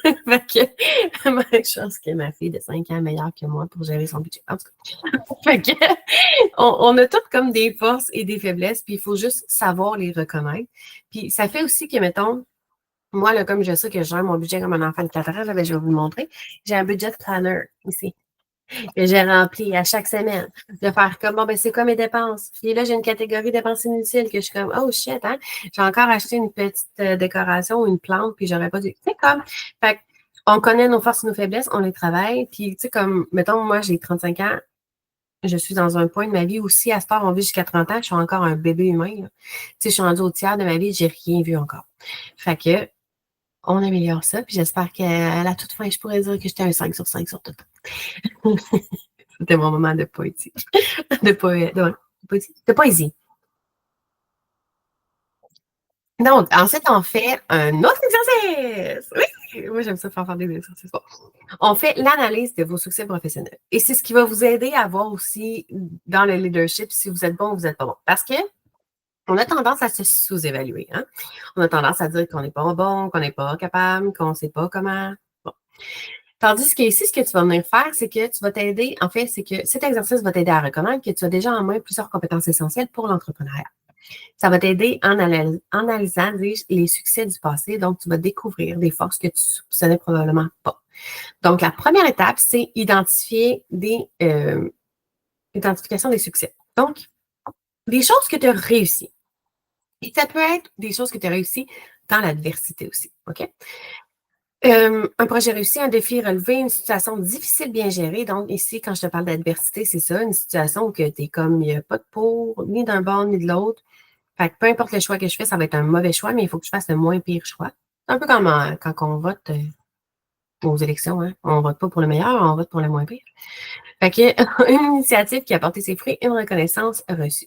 Fait que, même chose que ma fille de 5 ans meilleure que moi pour gérer son budget. En tout cas, fait que, on a toutes comme des forces et des faiblesses, puis il faut juste savoir les reconnaître. Puis ça fait aussi que, mettons, moi, là, comme je sais que je gère mon budget comme un enfant de 4 ans, là, ben, je vais vous le montrer. J'ai un budget planner ici que j'ai rempli à chaque semaine. De faire comme, bon, ben, c'est quoi mes dépenses? Puis là, j'ai une catégorie dépenses inutiles que je suis comme, oh shit, hein? J'ai encore acheté une petite décoration ou une plante, puis j'aurais pas dû. Tu sais, comme, fait on connaît nos forces et nos faiblesses, on les travaille. Puis, tu sais, comme, mettons, moi, j'ai 35 ans, je suis dans un point de ma vie où si à ce temps, on vit jusqu'à 30 ans, je suis encore un bébé humain. Là. Tu sais, je suis rendue au tiers de ma vie, j'ai rien vu encore. Fait que, on améliore ça, puis j'espère qu'à la toute fin, je pourrais dire que j'étais un 5 sur 5 sur tout. C'était mon moment de poésie. De poésie. Donc, ensuite, on fait un autre exercice. Oui, moi, j'aime ça faire des exercices. Bon. On fait l'analyse de vos succès professionnels. Et c'est ce qui va vous aider à voir aussi dans le leadership si vous êtes bon ou vous n'êtes pas bon. Parce que on a tendance à se sous-évaluer. Hein? On a tendance à dire qu'on n'est pas bon, qu'on n'est pas capable, qu'on ne sait pas comment. Bon. Tandis que ici, ce que tu vas venir faire, c'est que tu vas t'aider, en fait, c'est que cet exercice va t'aider à reconnaître que tu as déjà en main plusieurs compétences essentielles pour l'entrepreneuriat. Ça va t'aider en analysant les succès du passé, donc tu vas découvrir des forces que tu ne soupçonnais probablement pas. Donc, la première étape, c'est identification des succès. Donc, des choses que tu as réussi. Et ça peut être des choses que tu as réussi dans l'adversité aussi, OK? Un projet réussi, un défi relevé, une situation difficile bien gérée. Donc ici, quand je te parle d'adversité, c'est ça, une situation où tu es comme il y a pas de pour, ni d'un bord ni de l'autre. Fait que peu importe le choix que je fais, ça va être un mauvais choix, mais il faut que je fasse le moins pire choix. C'est un peu comme, quand on vote, aux élections, hein. On vote pas pour le meilleur, on vote pour le moins pire. Fait que une initiative qui a porté ses fruits, une reconnaissance reçue.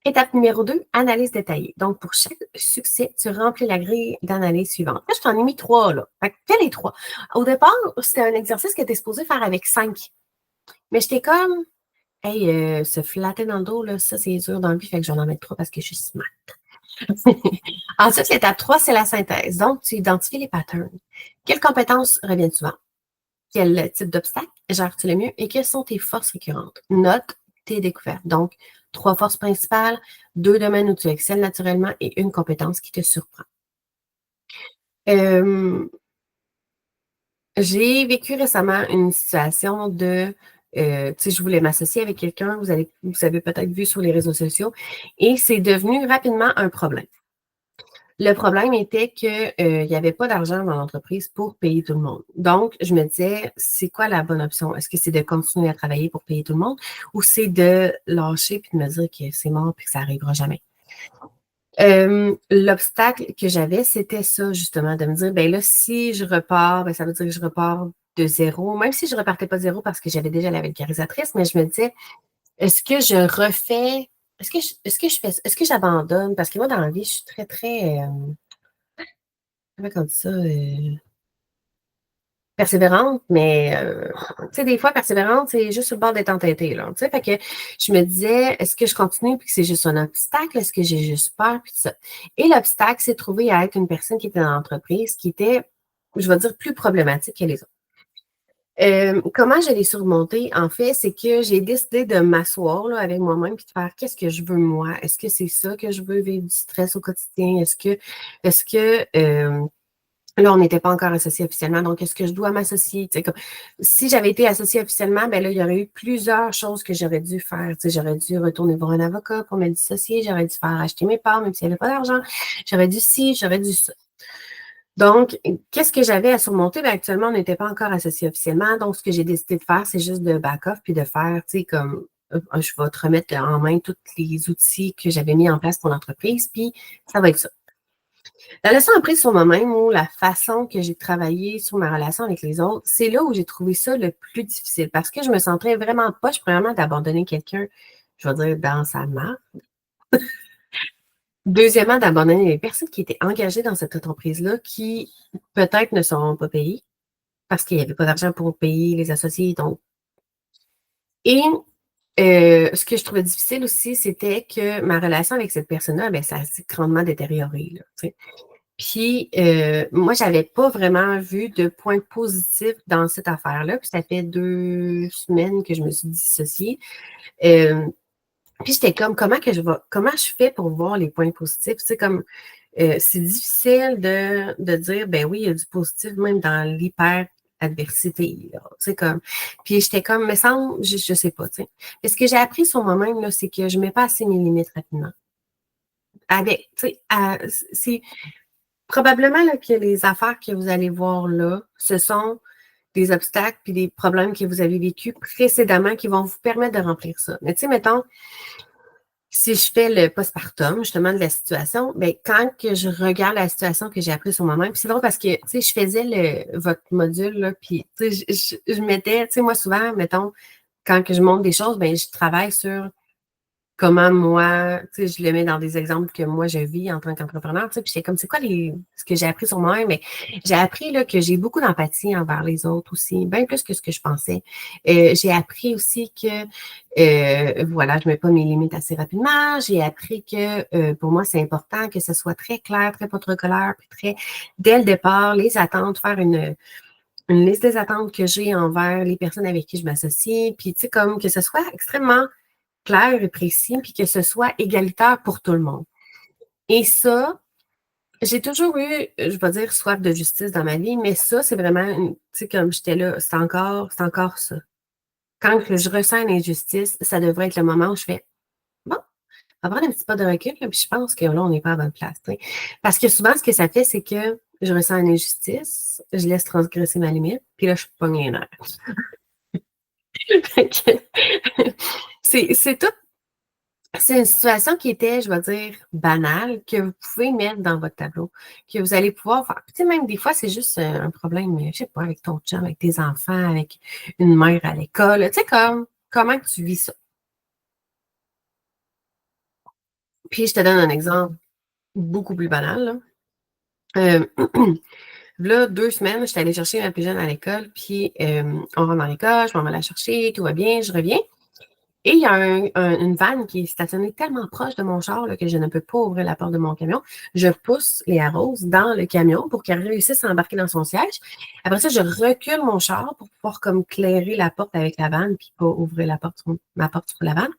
Étape numéro 2, analyse détaillée. Donc, pour chaque succès, tu remplis la grille d'analyse suivante. Là, je t'en ai mis 3, là. Fait que fais les 3. Au départ, c'était un exercice que tu es supposé faire avec 5. Mais j'étais comme, hey, se flatter dans le dos, là, ça, c'est dur dans le vie, fait que j'en en mets 3 parce que je suis smart. Ensuite, l'étape 3, c'est la synthèse. Donc, tu identifies les patterns. Quelles compétences reviennent souvent? Quel type d'obstacle gères-tu le mieux? Et quelles sont tes forces récurrentes? Note tes découvertes. Donc, 3 forces principales, 2 domaines où tu excelles naturellement et une compétence qui te surprend. Euh, j'ai vécu récemment une situation de, tu sais, je voulais m'associer avec quelqu'un, vous avez peut-être vu sur les réseaux sociaux, et c'est devenu rapidement un problème. Le problème était que, il y avait pas d'argent dans l'entreprise pour payer tout le monde. Donc, je me disais: «C'est quoi la bonne option? Est-ce que c'est de continuer à travailler pour payer tout le monde ou c'est de lâcher puis de me dire que c'est mort puis que ça arrivera jamais?» L'obstacle que j'avais, c'était ça justement, de me dire: «Ben là, si je repars, ben ça veut dire que je repars de zéro». Même si je repartais pas de zéro parce que j'avais déjà la vulgarisatrice, mais je me disais: «Est-ce que je refais? Est-ce que j'abandonne?» Parce que moi, dans la vie, je suis très, très, comment on dit ça? Persévérante, mais tu sais, des fois, persévérante, c'est juste sur le bord d'être entêtée, là. Tu sais, fait que je me disais, est-ce que je continue puis que c'est juste un obstacle? Est-ce que j'ai juste peur? Puis tout ça. Et l'obstacle s'est trouvé à être une personne qui était dans l'entreprise qui était, je vais dire, plus problématique que les autres. Comment je l'ai surmonté, en fait, c'est que j'ai décidé de m'asseoir là, avec moi-même puis de faire qu'est-ce que je veux moi? Est-ce que c'est ça que je veux vivre du stress au quotidien? Est-ce que là, on n'était pas encore associés officiellement, donc est-ce que je dois m'associer? Tu sais, comme, si j'avais été associée officiellement, ben là, il y aurait eu plusieurs choses que j'aurais dû faire. Tu sais, j'aurais dû retourner voir un avocat pour me dissocier, j'aurais dû faire acheter mes parts, même s'il n'y avait pas d'argent. J'aurais dû ci, j'aurais dû ça. Donc, qu'est-ce que j'avais à surmonter? Ben, actuellement, on n'était pas encore associés officiellement. Donc, ce que j'ai décidé de faire, c'est juste de back-off puis de faire, tu sais, comme je vais te remettre en main tous les outils que j'avais mis en place pour l'entreprise, puis ça va être ça. La leçon apprise sur moi-même ou la façon que j'ai travaillé sur ma relation avec les autres, c'est là où j'ai trouvé ça le plus difficile parce que je me sentais vraiment poche, premièrement, d'abandonner quelqu'un, je vais dire, dans sa marque. Deuxièmement, d'abandonner les personnes qui étaient engagées dans cette entreprise-là qui peut-être ne seront pas payées parce qu'il n'y avait pas d'argent pour payer les associés. Donc. Et ce que je trouvais difficile aussi, c'était que ma relation avec cette personne-là, ben, ça s'est grandement détérioré. Là, tu sais. Puis, moi, j'avais pas vraiment vu de point positif dans cette affaire-là. Puis ça fait 2 semaines que je me suis dissociée. Hem, puis j'étais comme: comment je fais pour voir les points positifs? Tu sais, comme, c'est difficile de dire: «Ben oui, il y a du positif même dans l'hyper-adversité», là. Tu sais, comme puis j'étais comme: «Me semble», je sais pas, tu sais. Mais ce que j'ai appris sur moi-même, là, c'est que je mets pas assez mes limites rapidement. Avec tu sais, c'est probablement là, que les affaires que vous allez voir là, ce sont des obstacles puis des problèmes que vous avez vécus précédemment qui vont vous permettre de remplir ça. Mais tu sais, mettons, si je fais le postpartum, justement, de la situation, bien, quand que je regarde la situation que j'ai appris sur moi-même, puis c'est drôle parce que, tu sais, je faisais votre module, là, puis, tu sais, je mettais, tu sais, moi, souvent, mettons, quand que je montre des choses, bien, je travaille sur comment moi, tu sais, je le mets dans des exemples que moi je vis en tant qu'entrepreneur, tu sais, puis j'étais comme, c'est quoi ce que j'ai appris sur moi? Mais j'ai appris là, que j'ai beaucoup d'empathie envers les autres aussi, bien plus que ce que je pensais. J'ai appris aussi que, voilà, je mets pas mes limites assez rapidement. J'ai appris que pour moi, c'est important que ce soit très clair, très protocolaire, puis très, dès le départ, les attentes, faire une liste des attentes que j'ai envers les personnes avec qui je m'associe, puis tu sais, comme que ce soit extrêmement clair et précis, puis que ce soit égalitaire pour tout le monde. Et ça, j'ai toujours eu, je vais dire, soif de justice dans ma vie, mais ça, c'est vraiment, tu sais, comme j'étais là, c'est encore ça. Quand que je ressens une injustice, ça devrait être le moment où je fais, bon, on va prendre un petit pas de recul, là, puis je pense que là, on n'est pas à la bonne place. T'sais. Parce que souvent, ce que ça fait, c'est que je ressens une injustice, je laisse transgresser ma limite, puis là, je suis pas les nerfs. c'est tout. C'est une situation qui était, je vais dire, banale, que vous pouvez mettre dans votre tableau, que vous allez pouvoir faire. Tu sais, même des fois, c'est juste un problème, je sais pas, avec ton chum, avec tes enfants, avec une mère à l'école. Tu sais, comment tu vis ça? Puis, je te donne un exemple beaucoup plus banal, là. Euh, là, 2 semaines, j'étais allée chercher ma plus jeune à l'école, puis on rentre dans l'école, je m'en vais la chercher, tout va bien, je reviens. Et il y a une vanne qui est stationnée tellement proche de mon char là, que je ne peux pas ouvrir la porte de mon camion. Je pousse les arroses dans le camion pour qu'elle réussisse à embarquer dans son siège. Après ça, je recule mon char pour pouvoir comme clairer la porte avec la vanne puis pas ouvrir ma porte sur la vanne.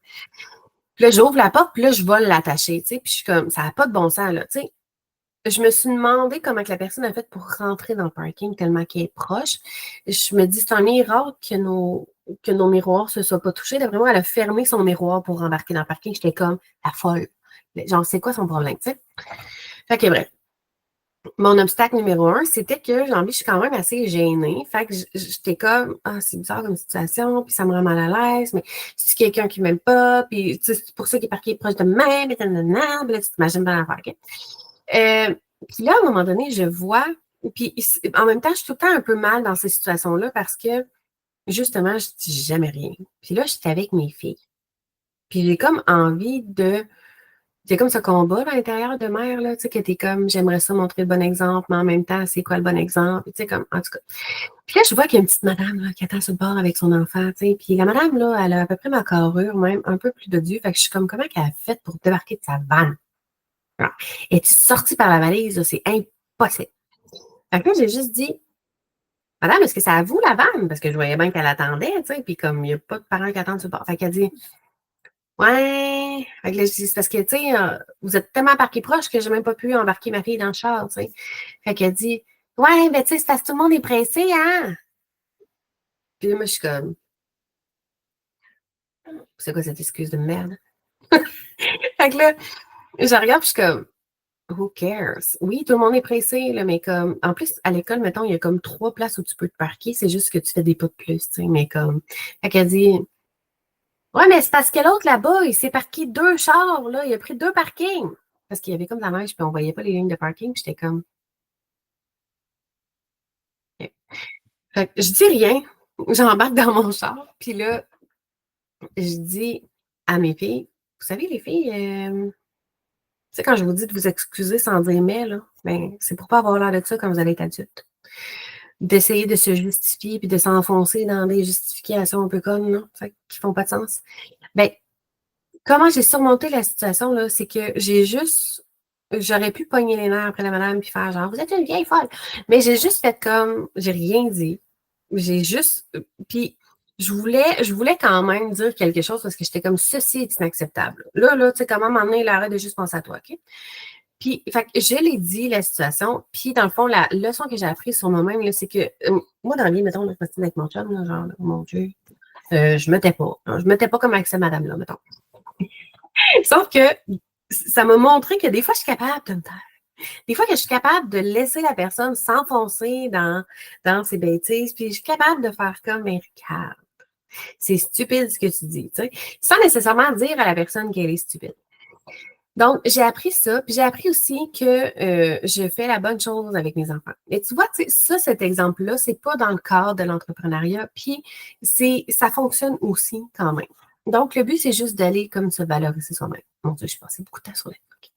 Puis là, j'ouvre la porte, puis là, je vais l'attacher, tu sais, puis je suis comme, ça n'a pas de bon sens, là, tu sais. Je me suis demandé comment que la personne a fait pour rentrer dans le parking tellement qu'elle est proche. Je me dis, c'est un miracle que nos miroirs ne se soient pas touchés. D'après moi, elle a fermé son miroir pour embarquer dans le parking. J'étais comme la folle. Genre, c'est quoi son problème, tu sais? Fait que bref. Mon obstacle numéro 1, c'était que je suis quand même assez gênée. Fait que j'étais comme, ah, c'est bizarre comme situation, puis ça me rend mal à l'aise, mais c'est quelqu'un qui m'aime pas, puis c'est pour ça qu'il est parqué proche de moi, mais là, tu t'imagines pas l'affaire, OK? Puis là, à un moment donné, je vois, puis en même temps, je suis tout le temps un peu mal dans ces situations-là parce que, justement, je dis jamais rien. Puis là, j'étais avec mes filles. Puis j'ai comme envie de... J'ai comme ce combat à l'intérieur de mère, là, tu sais, que t'es comme, j'aimerais ça montrer le bon exemple, mais en même temps, c'est quoi le bon exemple? Tu sais, comme, en tout cas. Puis là, je vois qu'il y a une petite madame, là, qui attend sur le bord avec son enfant, tu sais. Puis la madame, là, elle a à peu près ma carrure, même un peu plus de Dieu. Fait que je suis comme, comment qu'elle a fait pour débarquer de sa vanne? Es-tu sortie par la valise? C'est impossible. Fait que là, j'ai juste dit, madame, est-ce que c'est à vous la vanne? Parce que je voyais bien qu'elle attendait, tu sais, puis comme il n'y a pas de parents qui attendent sur le bord. Fait qu'elle dit, ouais. Fait que là, je dis, c'est parce que, tu sais, vous êtes tellement parqués proche que j'ai même pas pu embarquer ma fille dans le char, tu sais. Fait qu'elle dit, ouais, ben, tu sais, c'est parce que tout le monde est pressé, hein? Puis là, moi, je suis comme, c'est quoi cette excuse de merde? Fait que là, je regarde, puis je suis comme, who cares? Oui, tout le monde est pressé, là, mais comme, en plus, à l'école, mettons, il y a comme 3 places où tu peux te parquer, c'est juste que tu fais des pas de plus, tu sais, mais comme, fait qu'elle dit, ouais, mais c'est parce que l'autre là-bas, il s'est parqué 2 chars, là, il a pris 2 parkings. Parce qu'il y avait comme de la neige, puis on voyait pas les lignes de parking, puis j'étais comme, OK. Fait que je dis rien, j'embarque dans mon char, puis là, je dis à mes filles, vous savez, les filles, tu sais, quand je vous dis de vous excuser sans dire mais, là, ben, c'est pour pas avoir l'air de ça quand vous allez être adulte. D'essayer de se justifier puis de s'enfoncer dans des justifications un peu connes, là, qui font pas de sens. Ben, comment j'ai surmonté la situation, là, c'est que j'aurais pu pogner les nerfs après la madame puis faire genre, vous êtes une vieille folle. Mais j'ai juste fait comme, j'ai rien dit. J'ai juste, puis je voulais quand même dire quelque chose parce que j'étais comme, ceci est inacceptable. Là, tu sais, comment m'emmener l'arrêt de juste penser à toi, OK? Puis, fait que je l'ai dit, la situation. Puis, dans le fond, la leçon que j'ai apprise sur moi-même, là, c'est que moi, dans la vie, mettons, je me avec mon chum, là, genre, mon Dieu, je me tais pas. Je me tais pas comme avec cette madame-là, mettons. Sauf que ça m'a montré que des fois, je suis capable de me taire. Des fois, que je suis capable de laisser la personne s'enfoncer dans ses bêtises, puis je suis capable de faire comme, mais regarde, c'est stupide ce que tu dis, tu sais, sans nécessairement dire à la personne qu'elle est stupide. Donc, j'ai appris ça, puis j'ai appris aussi que je fais la bonne chose avec mes enfants. Mais tu vois, tu sais, ça, cet exemple-là, c'est pas dans le cadre de l'entrepreneuriat, puis ça fonctionne aussi quand même. Donc, le but, c'est juste d'aller comme se valoriser soi-même. Mon Dieu, j'ai passé beaucoup de temps sur les trucs.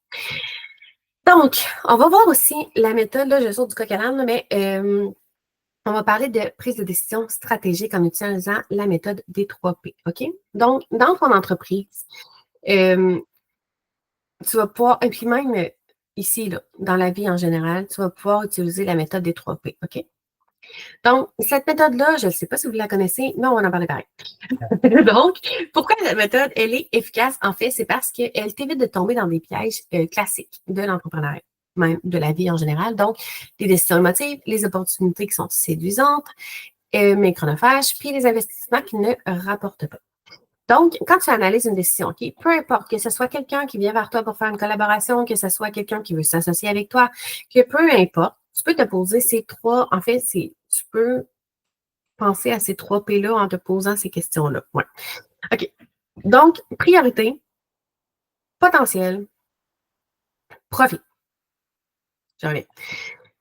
Donc, on va voir aussi la méthode, là, je saute du coq à l'âne, mais on va parler de prise de décision stratégique en utilisant la méthode des 3 P, OK? Donc, dans ton entreprise, tu vas pouvoir, et puis même ici, là, dans la vie en général, tu vas pouvoir utiliser la méthode des 3 P, OK? Donc, cette méthode-là, je ne sais pas si vous la connaissez, mais on va en parler pareil. Donc, pourquoi cette méthode, elle est efficace? En fait, c'est parce qu'elle t'évite de tomber dans des pièges classiques de l'entrepreneuriat, même de la vie en général. Donc, les décisions émotives, les opportunités qui sont séduisantes, mais chronophages, puis les investissements qui ne rapportent pas. Donc, quand tu analyses une décision, OK, peu importe que ce soit quelqu'un qui vient vers toi pour faire une collaboration, que ce soit quelqu'un qui veut s'associer avec toi, que peu importe, tu peux te poser ces trois, en fait, tu peux penser à ces trois P-là en te posant ces questions-là. Ouais. OK. Donc, priorité, potentiel, profit. Je reviens.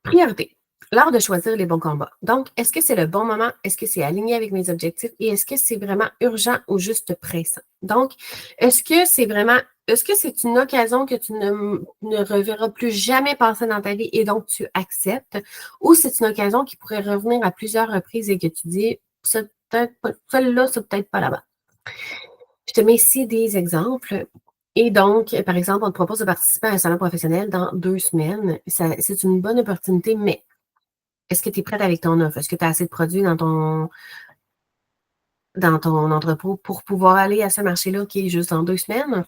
Priorité. L'art de choisir les bons combats. Donc, est-ce que c'est le bon moment? Est-ce que c'est aligné avec mes objectifs? Et est-ce que c'est vraiment urgent ou juste pressant? Donc, est-ce que c'est une occasion que tu ne reverras plus jamais passer dans ta vie et donc tu acceptes? Ou c'est une occasion qui pourrait revenir à plusieurs reprises et que tu dis, celle-là, c'est peut-être pas là-bas. Je te mets ici des exemples. Et donc, par exemple, on te propose de participer à un salon professionnel dans 2 semaines. C'est une bonne opportunité, mais est-ce que tu es prête avec ton offre? Est-ce que tu as assez de produits dans ton entrepôt pour pouvoir aller à ce marché-là qui est juste dans 2 semaines?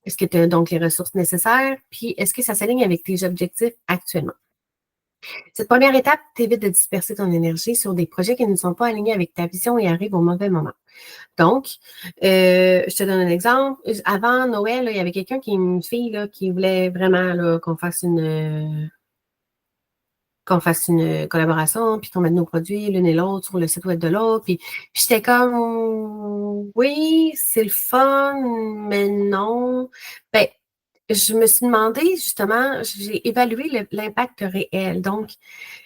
Est-ce que tu as donc les ressources nécessaires? Puis, est-ce que ça s'aligne avec tes objectifs actuellement? Cette première étape t'évite de disperser ton énergie sur des projets qui ne sont pas alignés avec ta vision et arrivent au mauvais moment. Donc, je te donne un exemple. Avant Noël, là, il y avait une fille là, qui voulait vraiment là, qu'on fasse une collaboration, puis qu'on mette nos produits l'une et l'autre sur le site web de l'autre. Puis j'étais comme, oui, c'est le fun, mais non. Ben, je me suis demandé, justement, j'ai évalué l'impact réel. Donc,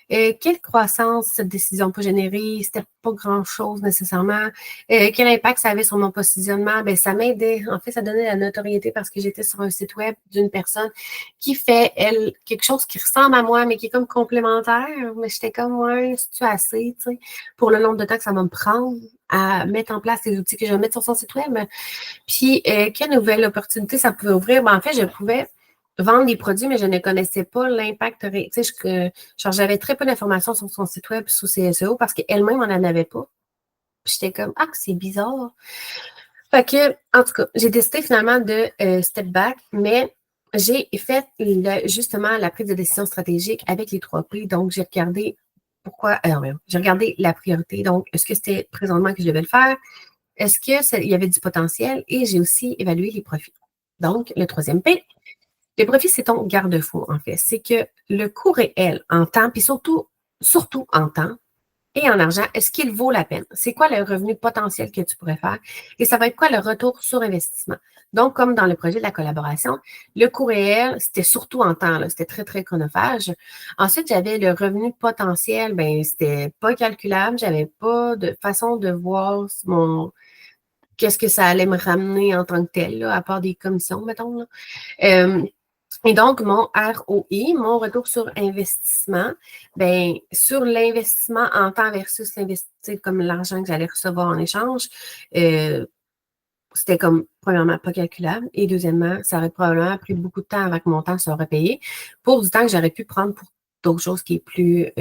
quelle croissance cette décision peut générer? C'était pas grand-chose nécessairement. Quel impact ça avait sur mon positionnement? Ben, ça m'aidait. En fait, ça donnait la notoriété parce que j'étais sur un site web d'une personne qui fait, elle, quelque chose qui ressemble à moi, mais qui est comme complémentaire. Mais j'étais comme, ouais, c'est-tu assez, tu sais, pour le nombre de temps que ça va me prendre à mettre en place les outils que je vais mettre sur son site web. Puis, quelle nouvelle opportunité ça pouvait ouvrir? Ben, en fait, je pouvais vendre des produits, mais je ne connaissais pas l'impact réel. Tu sais, j'avais très peu d'informations sur son site web sous CSEO parce qu'elle-même, on n'en avait pas. Puis j'étais comme, ah, que c'est bizarre. Fait que, en tout cas, j'ai décidé finalement de step back, mais j'ai fait justement la prise de décision stratégique avec les 3 P. Donc, j'ai regardé j'ai regardé la priorité. Donc, est-ce que c'était présentement que je devais le faire? Est-ce qu'il y avait du potentiel? Et j'ai aussi évalué les profits. Donc, le troisième P, le profit, c'est ton garde-fou, en fait. C'est que le coût réel en temps, puis surtout en temps et en argent, est-ce qu'il vaut la peine? C'est quoi le revenu potentiel que tu pourrais faire? Et ça va être quoi le retour sur investissement? Donc, comme dans le projet de la collaboration, le coût réel, c'était surtout en temps, là, c'était très, très chronophage. Ensuite, j'avais le revenu potentiel, ben, c'était pas calculable, j'avais pas de façon de voir qu'est-ce que ça allait me ramener en tant que tel, là, à part des commissions, mettons. Là. Et donc, mon ROI, mon retour sur investissement, ben, sur l'investissement en temps versus l'investissement comme l'argent que j'allais recevoir en échange, c'était comme, premièrement, pas calculable. Et deuxièmement, ça aurait probablement pris beaucoup de temps avant que mon temps soit repayé pour du temps que j'aurais pu prendre pour d'autres choses qui est plus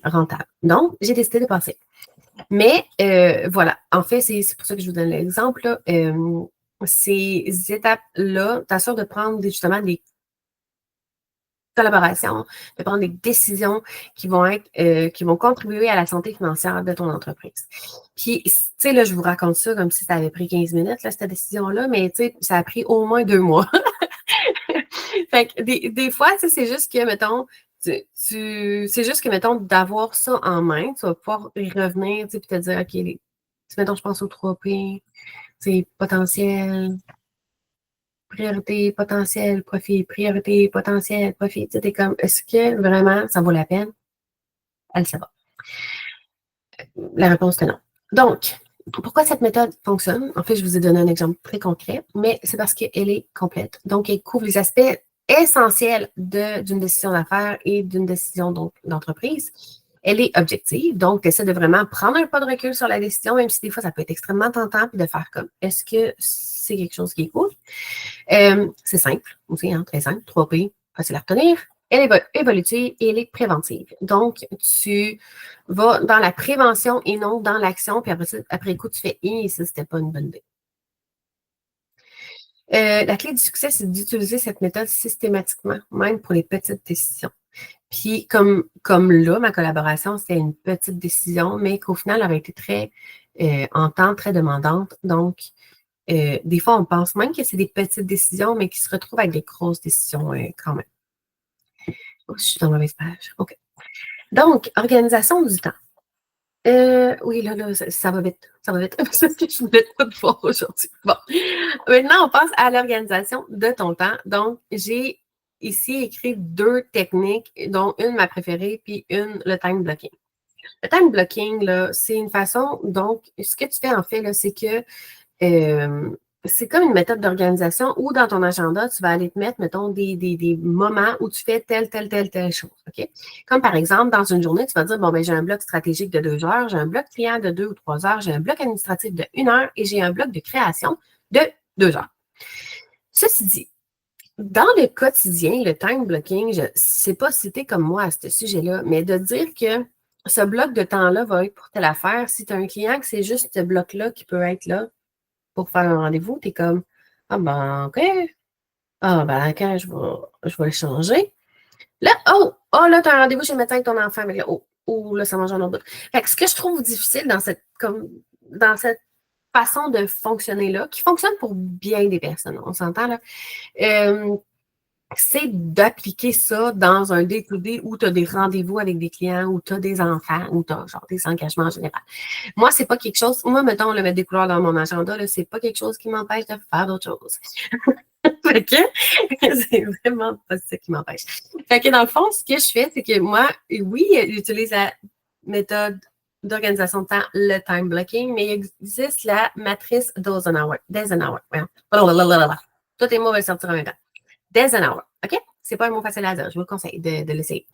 rentable. Donc, j'ai décidé de passer. Mais voilà, en fait, c'est pour ça que je vous donne l'exemple. Ces étapes-là, t'assures de prendre justement des collaborations, de prendre des décisions qui vont contribuer à la santé financière de ton entreprise. Puis, tu sais, là, je vous raconte ça comme si ça avait pris 15 minutes, là, cette décision-là, mais tu sais, ça a pris au moins 2 mois. Fait que des fois, tu sais, c'est juste que, mettons, c'est juste que, mettons, d'avoir ça en main, tu vas pouvoir y revenir, tu sais, puis te dire, OK, mettons, je pense aux 3 P, c'est potentiel, priorité, potentiel, profit, priorité, potentiel, profit. Tu sais, t'es comme, est-ce que vraiment ça vaut la peine? Elle sait pas. La réponse est non. Donc, pourquoi cette méthode fonctionne? En fait, je vous ai donné un exemple très concret, mais c'est parce qu'elle est complète. Donc, elle couvre les aspects essentiels d'une décision d'affaires et d'une décision d'entreprise. Elle est objective, donc tu essaies de vraiment prendre un pas de recul sur la décision, même si des fois ça peut être extrêmement tentant, puis de faire comme, est-ce que c'est quelque chose qui est cool? C'est simple aussi, hein, très simple, 3 P, facile à retenir. Elle est évolutive et elle est préventive. Donc, tu vas dans la prévention et non dans l'action, puis après coup, tu fais « ça, c'était pas une bonne idée ». La clé du succès, c'est d'utiliser cette méthode systématiquement, même pour les petites décisions. Puis, comme là, ma collaboration, c'était une petite décision, mais qu'au final, elle aurait été en temps très demandante. Donc, des fois, on pense même que c'est des petites décisions, mais qui se retrouvent avec des grosses décisions quand même. Oh, je suis dans la mauvaise page. OK. Donc, organisation du temps. Oui, là, ça va vite. Ça va vite. C'est ce que je voulais pas te voir aujourd'hui. Bon. Maintenant, on passe à l'organisation de ton temps. Donc, j'ai ici écrit 2 techniques, dont une, ma préférée, puis une, le time blocking. Le time blocking, là, c'est une façon, donc, ce que tu fais en fait, là, c'est que c'est comme une méthode d'organisation où dans ton agenda, tu vas aller te mettre, mettons, des moments où tu fais telle chose. OK? Comme par exemple, dans une journée, tu vas dire, bon, ben, j'ai un bloc stratégique de 2 heures, j'ai un bloc client de 2 ou 3 heures, j'ai un bloc administratif de 1 heure et j'ai un bloc de création de 2 heures. Ceci dit, dans le quotidien, le time blocking, je ne sais pas si tu es comme moi à ce sujet-là, mais de dire que ce bloc de temps-là va être pour telle affaire, si tu as un client que c'est juste ce bloc-là qui peut être là pour faire un rendez-vous, tu es comme, ah ben, OK. Ah ben, quand je vais le changer. Là, là, tu as un rendez-vous chez le médecin avec ton enfant, mais là, là, ça mange un autre bout. Fait que ce que je trouve difficile dans cette façon de fonctionner-là, qui fonctionne pour bien des personnes, on s'entend là, c'est d'appliquer ça dans un day-to-day où tu as des rendez-vous avec des clients, où tu as des enfants, où tu as genre des engagements en général. Moi, c'est pas quelque chose, moi, mettons, le mettre des couleurs dans mon agenda, là, c'est pas quelque chose qui m'empêche de faire d'autres choses. Fait que c'est vraiment pas ça qui m'empêche. Fait que dans le fond, ce que je fais, c'est que moi, oui, j'utilise la méthode d'organisation de temps, le time blocking, mais il existe la matrice d'Eisenhower. Tous les mots veulent sortir en même temps. D'Eisenhower. OK? C'est pas un mot facile à dire. Je vous conseille de l'essayer.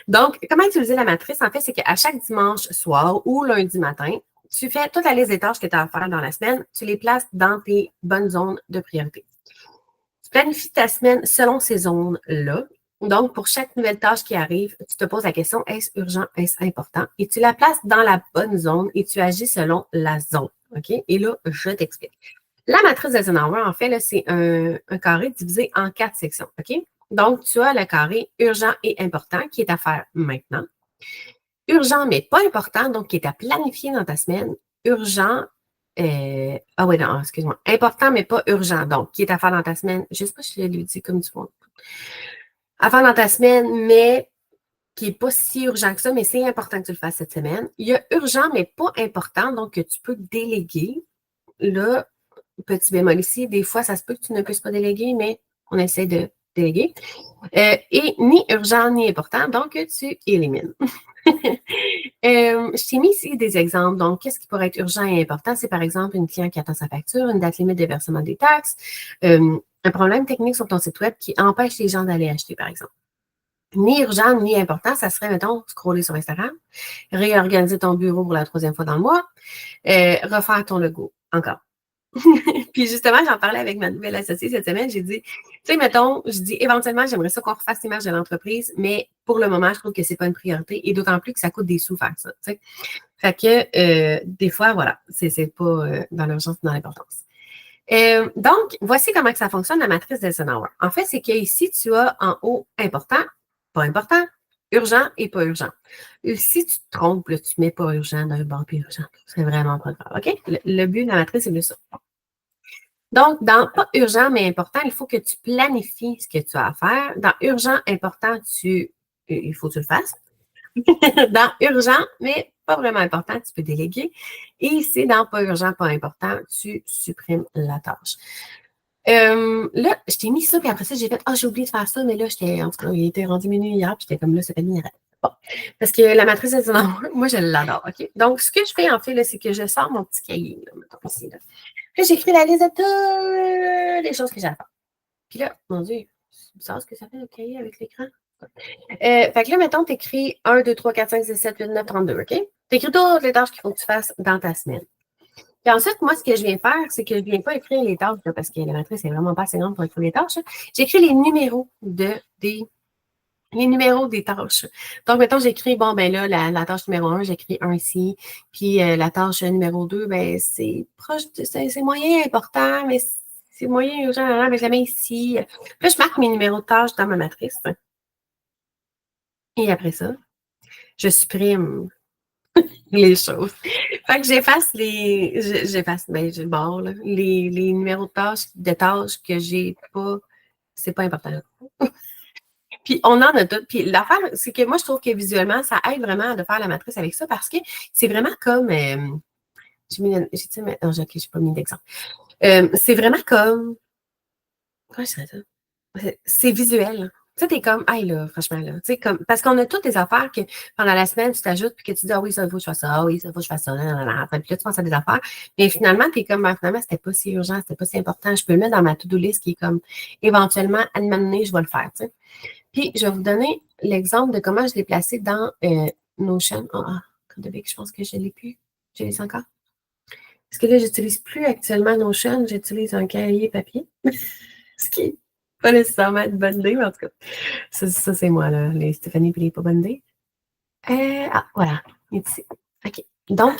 Donc, comment utiliser la matrice? En fait, c'est qu'à chaque dimanche soir ou lundi matin, tu fais toute la liste des tâches que tu as à faire dans la semaine, tu les places dans tes bonnes zones de priorité. Tu planifies ta semaine selon ces zones-là. Donc, pour chaque nouvelle tâche qui arrive, tu te poses la question, est-ce urgent, est-ce important? Et tu la places dans la bonne zone et tu agis selon la zone. OK? Et là, je t'explique. La matrice d'Eisenhower, en fait, là, c'est un carré divisé en 4 sections. OK? Donc, tu as le carré urgent et important qui est à faire maintenant. Urgent, mais pas important, donc qui est à planifier dans ta semaine. Urgent, non, excuse-moi. Important, mais pas urgent, donc qui est à faire dans ta semaine. Je ne sais pas si je l'ai dit comme tu vois. À faire dans ta semaine, mais qui n'est pas si urgent que ça, mais c'est important que tu le fasses cette semaine. Il y a urgent, mais pas important, donc que tu peux déléguer. Là, petit bémol ici, des fois, ça se peut que tu ne puisses pas déléguer, mais on essaie de déléguer. Et ni urgent, ni important, donc tu élimines. Je t'ai mis ici des exemples. Donc, qu'est-ce qui pourrait être urgent et important? C'est par exemple une client qui attend sa facture, une date limite de versement des taxes, un problème technique sur ton site web qui empêche les gens d'aller acheter, par exemple. Ni urgent, ni important, ça serait, mettons, scroller sur Instagram, réorganiser ton bureau pour la 3e fois dans le mois, refaire ton logo, encore. Puis justement, j'en parlais avec ma nouvelle associée cette semaine. J'ai dit, tu sais, mettons, je dis éventuellement, j'aimerais ça qu'on refasse l'image de l'entreprise, mais pour le moment, je trouve que c'est pas une priorité et d'autant plus que ça coûte des sous faire ça. Tu sais. Fait que des fois, voilà, c'est pas dans l'urgence, dans l'importance. Donc, voici comment que ça fonctionne, la matrice d'Eisenhower. En fait, c'est qu'ici, tu as en haut important, pas important, urgent et pas urgent. Si tu te trompes, là, tu ne mets pas urgent dans le bord puis urgent. C'est vraiment pas grave. OK? Le but de la matrice, c'est de ça. Donc, dans pas urgent mais important, il faut que tu planifies ce que tu as à faire. Dans urgent, important, il faut que tu le fasses. Dans urgent, mais pas vraiment important, tu peux déléguer. Et ici, dans pas urgent, pas important, tu supprimes la tâche. Là, je t'ai mis ça, puis après ça, j'ai fait, j'ai oublié de faire ça, mais là, en tout cas, il était rendu minuit hier, puis j'étais comme là, ça fait minuit. Bon. Parce que la matrice d'Eisenhower, moi, je l'adore, OK? Donc, ce que je fais, en fait, là, c'est que je sors mon petit cahier, là, mettons ici, là. Puis j'écris la liste de toutes les choses que j'ai à faire. Puis là, mon Dieu, c'est bizarre ce que ça fait le cahier avec l'écran. Fait que là, mettons, tu écris 1, 2, 3, 4, 5, 6, 7, 8, 9, 32, OK? Tu écris toutes les tâches qu'il faut que tu fasses dans ta semaine. Puis ensuite, moi, ce que je viens faire, c'est que je ne viens pas écrire les tâches, là, parce que la matrice n'est vraiment pas assez grande pour écrire les tâches. J'écris les numéros des tâches. Donc, mettons, j'écris, bon, ben là, la tâche numéro 1, j'écris 1 ici. Puis la tâche numéro 2, ben c'est proche, c'est moyen important, mais c'est moyen urgent, mais je la mets ici. Puis là, je marque mes numéros de tâches dans ma matrice. Et après ça, je supprime les choses. Fait que j'efface, ben, j'ai le bord, là, les numéros de tâches que j'ai pas, c'est pas important. Puis on en a tout. Puis l'affaire, c'est que moi, je trouve que visuellement, ça aide vraiment de faire la matrice avec ça parce que c'est vraiment comme, non, j'ai pas mis d'exemple. C'est vraiment comme, comment je dirais ça? C'est visuel. Tu sais, t'es comme, hey là, franchement, là. Tu sais, comme, parce qu'on a toutes des affaires que pendant la semaine, tu t'ajoutes, puis que tu dis, ah oui, ça, il faut que je fasse ça, ah oui, ça, il faut que je fasse ça, nan, nan, nan. Puis là, tu penses à des affaires. Mais finalement, t'es comme, ben, finalement, c'était pas si urgent, c'était pas si important. Je peux le mettre dans ma to-do list qui est comme, éventuellement, à un moment donné, je vais le faire, tu sais. Puis, je vais vous donner l'exemple de comment je l'ai placé dans Notion. Comme de je pense que je ne l'ai plus. Je l'ai encore. Parce que là, j'utilise plus actuellement Notion, j'utilise un cahier papier. Ce qui n'est pas nécessairement une bonne idée, mais en tout cas, ça c'est moi, là, les Stéphanie et les pas bonnes idées. Voilà, ici. OK. Donc,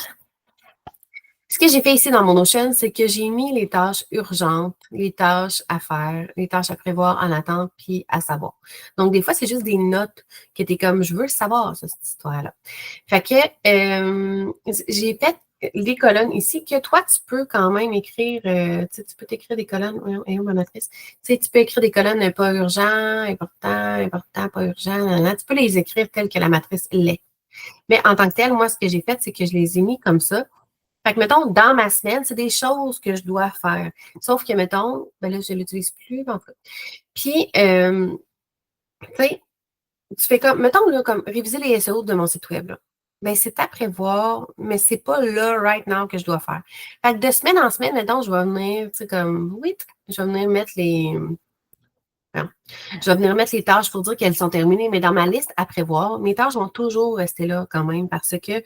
ce que j'ai fait ici dans mon Notion, c'est que j'ai mis les tâches urgentes, les tâches à faire, les tâches à prévoir en attente, puis à savoir. Donc, des fois, c'est juste des notes qui étaient comme, je veux le savoir, cette histoire-là. Fait que j'ai fait des colonnes ici que toi, tu peux quand même écrire, tu peux t'écrire des colonnes, où ma matrice? Tu sais, tu peux écrire des colonnes pas urgent, important, pas urgent, tu peux les écrire telles que la matrice l'est. Mais en tant que tel, moi, ce que j'ai fait, c'est que je les ai mis comme ça. Fait que, mettons, dans ma semaine, c'est des choses que je dois faire. Sauf que, mettons, ben là, je ne l'utilise plus, en tout cas. Puis, tu sais, tu fais comme, mettons, là, comme réviser les SEO de mon site web, là. Ben, c'est à prévoir, mais c'est pas là, right now, que je dois faire. Fait que de semaine en semaine, mettons, je vais venir, tu sais, comme, oui, je vais venir mettre les, non. Je vais venir mettre les tâches pour dire qu'elles sont terminées, mais dans ma liste à prévoir, mes tâches vont toujours rester là quand même parce que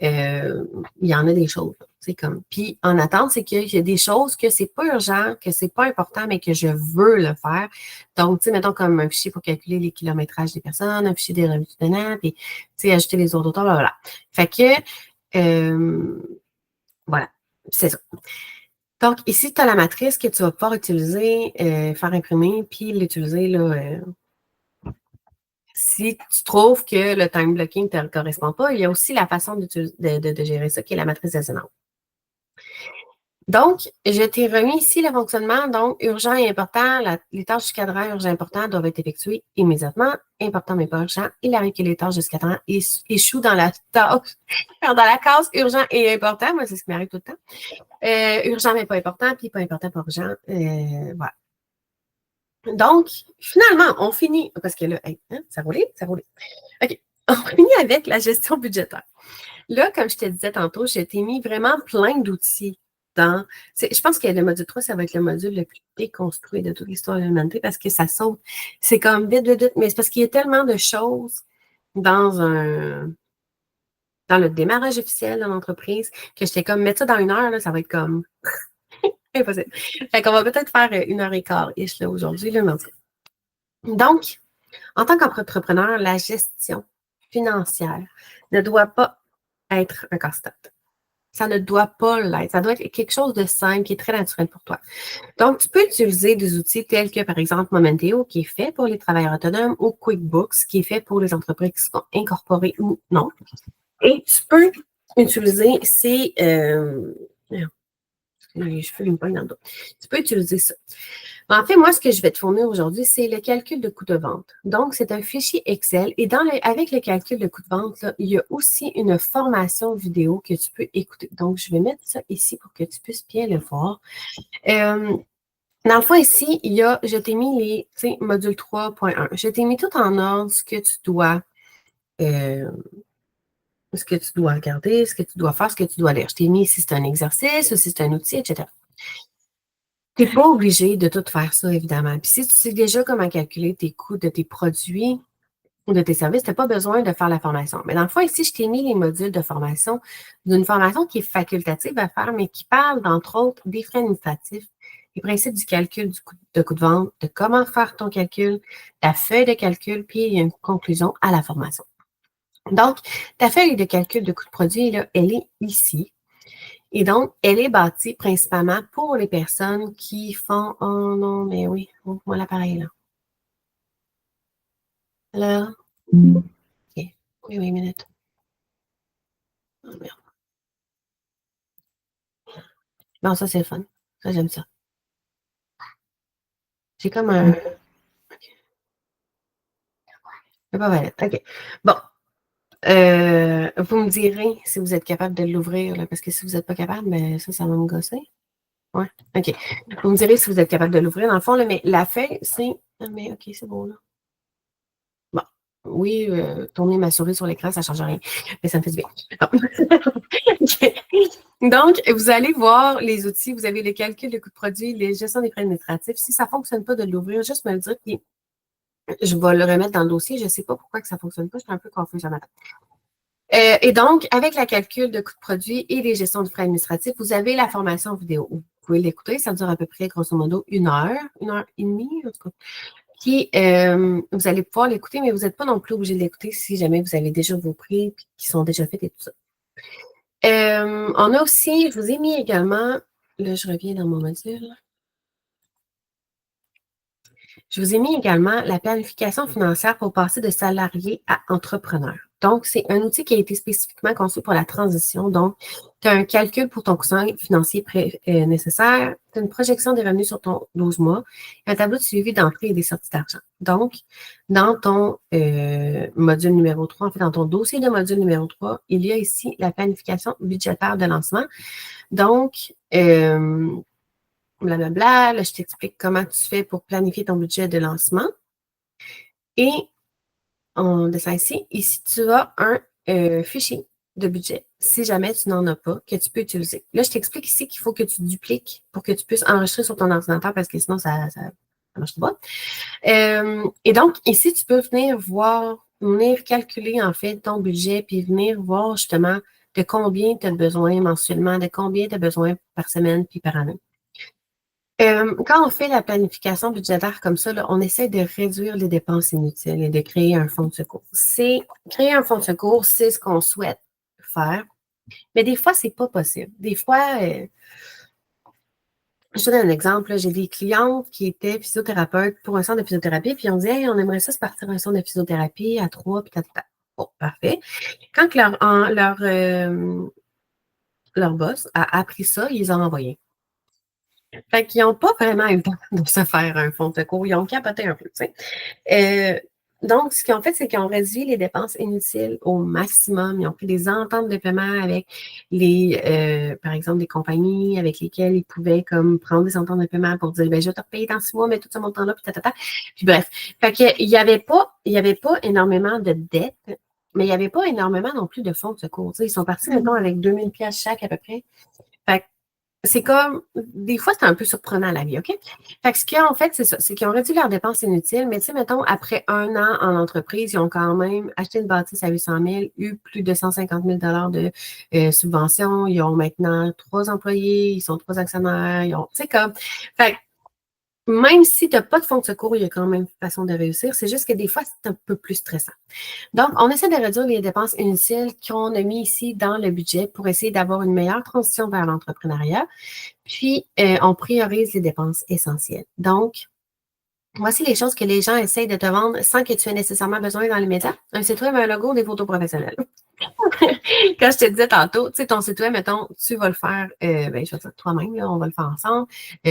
il y en a des choses. C'est comme. Puis en attente, c'est qu'il y a des choses que c'est pas urgent, que c'est pas important, mais que je veux le faire. Donc, tu sais, mettons comme un fichier pour calculer les kilométrages des personnes, un fichier des revenus du tenant, puis tu sais, ajouter les autres auteurs, voilà. Fait que euh, voilà, c'est ça. Donc, ici, tu as la matrice que tu vas pouvoir utiliser, faire imprimer, puis l'utiliser là, si tu trouves que le time blocking ne te correspond pas. Il y a aussi la façon de gérer ça, qui est la matrice décennale. Donc, je t'ai remis ici le fonctionnement. Donc, urgent et important, les tâches du cadran urgent et important doivent être effectuées immédiatement. Important mais pas urgent. Il arrive que les tâches de ce cadran échouent dans la tâche, dans la case urgent et important. Moi, c'est ce qui m'arrive tout le temps. Urgent mais pas important, puis pas important, pas urgent. Voilà. Donc, finalement, on finit, parce que là, hey, hein, ça roulait, ça roulait. OK, on finit avec la gestion budgétaire. Là, comme je te disais tantôt, je t'ai mis vraiment plein d'outils dans. Je pense que le module 3, ça va être le module le plus déconstruit de toute l'histoire de l'humanité parce que ça saute. C'est comme vite, vite, vite, mais c'est parce qu'il y a tellement de choses dans le démarrage officiel de l'entreprise que j'étais comme, mettre ça dans 1 heure, là, ça va être comme impossible. Fait qu'on va peut-être faire 1 heure et quart-ish là, aujourd'hui. Là, donc, en tant qu'entrepreneur, la gestion financière ne doit pas être un casse-tête. Ça ne doit pas l'être. Ça doit être quelque chose de simple, qui est très naturel pour toi. Donc, tu peux utiliser des outils tels que, par exemple, Momenteo, qui est fait pour les travailleurs autonomes, ou QuickBooks, qui est fait pour les entreprises qui sont incorporées ou non. Et tu peux utiliser les cheveux me pognent dans le dos. Tu peux utiliser ça. En fait, moi, ce que je vais te fournir aujourd'hui, c'est le calcul de coût de vente. Donc, c'est un fichier Excel et avec le calcul de coût de vente, là, il y a aussi une formation vidéo que tu peux écouter. Donc, je vais mettre ça ici pour que tu puisses bien le voir. Dans le fond, ici, je t'ai mis les module 3.1. Je t'ai mis tout en ordre ce que tu dois regarder, ce que tu dois faire, ce que tu dois lire. Je t'ai mis si c'est un exercice ou si c'est un outil, etc. Tu n'es pas obligé de tout faire ça, évidemment. Puis si tu sais déjà comment calculer tes coûts de tes produits ou de tes services, tu n'as pas besoin de faire la formation. Mais dans le fond, ici, je t'ai mis les modules de formation d'une formation qui est facultative à faire, mais qui parle, d'entre autres, des frais administratifs, les principes du calcul de coût de vente, de comment faire ton calcul, ta feuille de calcul, puis il y a une conclusion à la formation. Donc, ta feuille de calcul de coût de produit, là, elle est ici. Et donc, elle est bâtie principalement pour les personnes qui font. Oh non, mais oui, ouvre-moi l'appareil là. Là. OK. Oui, minute. Oh, merde. Non, ça, c'est le fun. Ça, j'aime ça. J'ai comme un... C'est pas valide. OK. Bon. Vous me direz si vous êtes capable de l'ouvrir, là, parce que si vous n'êtes pas capable, ben, ça va me gosser. Ouais. OK. Vous me direz si vous êtes capable de l'ouvrir, dans le fond, là, mais la feuille, c'est... Ah, mais OK, c'est bon, là. Bon. Oui, tourner ma souris sur l'écran, ça ne change rien. Mais ça me fait du bien. OK. Donc, vous allez voir les outils. Vous avez le calcul de coût de produit, les gestions des frais administratifs. Si ça ne fonctionne pas de l'ouvrir, juste me le dire, puis je vais le remettre dans le dossier. Je ne sais pas pourquoi que ça ne fonctionne pas. Je suis un peu confuse ce matin. Et donc, avec la calcul de coût de produit et les gestions de frais administratifs, vous avez la formation vidéo. Vous pouvez l'écouter. Ça dure à peu près, grosso modo, 1 heure et demie, en tout cas. Puis, vous allez pouvoir l'écouter, mais vous n'êtes pas non plus obligé de l'écouter si jamais vous avez déjà vos prix qui sont déjà faits et tout ça. On a aussi, je vous ai mis également, là, je reviens dans mon module. Je vous ai mis également la planification financière pour passer de salarié à entrepreneur. Donc, c'est un outil qui a été spécifiquement conçu pour la transition. Donc, tu as un calcul pour ton coussin financier nécessaire, tu as une projection des revenus sur ton 12 mois, un tableau de suivi d'entrée et des sorties d'argent. Donc, dans ton module numéro 3, en fait, dans ton dossier de module numéro 3, il y a ici la planification budgétaire de lancement. Donc, blablabla. Là, je t'explique comment tu fais pour planifier ton budget de lancement. Et on descend ici. Ici, tu as un fichier de budget, si jamais tu n'en as pas, que tu peux utiliser. Là, je t'explique ici qu'il faut que tu dupliques pour que tu puisses enregistrer sur ton ordinateur parce que sinon, ça marche pas. Et donc, ici, tu peux venir calculer en fait ton budget puis venir voir justement de combien tu as besoin mensuellement, de combien tu as besoin par semaine puis par année. Quand on fait la planification budgétaire comme ça, là, on essaie de réduire les dépenses inutiles et de créer un fonds de secours. Créer un fonds de secours, c'est ce qu'on souhaite faire, mais des fois, c'est pas possible. Des fois, je te donne un exemple, j'ai des clientes qui étaient physiothérapeutes pour un centre de physiothérapie, puis on dit, hey, on aimerait ça se partir un centre de physiothérapie à 3, puis 4. Bon, parfait. Quand leur boss a appris ça, ils ont envoyé. Fait qu'ils n'ont pas vraiment eu le temps de se faire un fonds de secours. Ils ont capoté un peu, tu sais. Donc, ce qu'ils ont fait, c'est qu'ils ont réduit les dépenses inutiles au maximum. Ils ont pris des ententes de paiement avec par exemple, des compagnies avec lesquelles ils pouvaient comme prendre des ententes de paiement pour dire, ben, je vais te repayer dans 6 mois, mais tout ce montant-là, puis tatata. Puis bref. Fait qu'il n'y avait pas énormément de dettes, mais il n'y avait pas énormément non plus de fonds de secours. Tu sais, ils sont partis, maintenant avec 2000$ chaque à peu près. Fait que c'est comme, des fois, c'est un peu surprenant la vie, OK? Fait que ce qu'ils ont fait, c'est ça, c'est qu'ils ont réduit leurs dépenses inutiles, mais tu sais, mettons, après 1 an en entreprise, ils ont quand même acheté une bâtisse à 800 000, eu plus de 150 000 de subventions, ils ont maintenant 3 employés, ils sont 3 actionnaires, ils ont, tu sais, comme, fait que même si tu n'as pas de fonds de secours, il y a quand même une façon de réussir, c'est juste que des fois, c'est un peu plus stressant. Donc, on essaie de réduire les dépenses inutiles qu'on a mis ici dans le budget pour essayer d'avoir une meilleure transition vers l'entrepreneuriat. Puis, on priorise les dépenses essentielles. Donc, voici les choses que les gens essayent de te vendre sans que tu aies nécessairement besoin dans les médias. Un site web, un logo, des photos professionnelles. Quand je te disais tantôt, tu sais, ton site web, mettons, tu vas le faire, ben, je vais dire toi-même, là, on va le faire ensemble.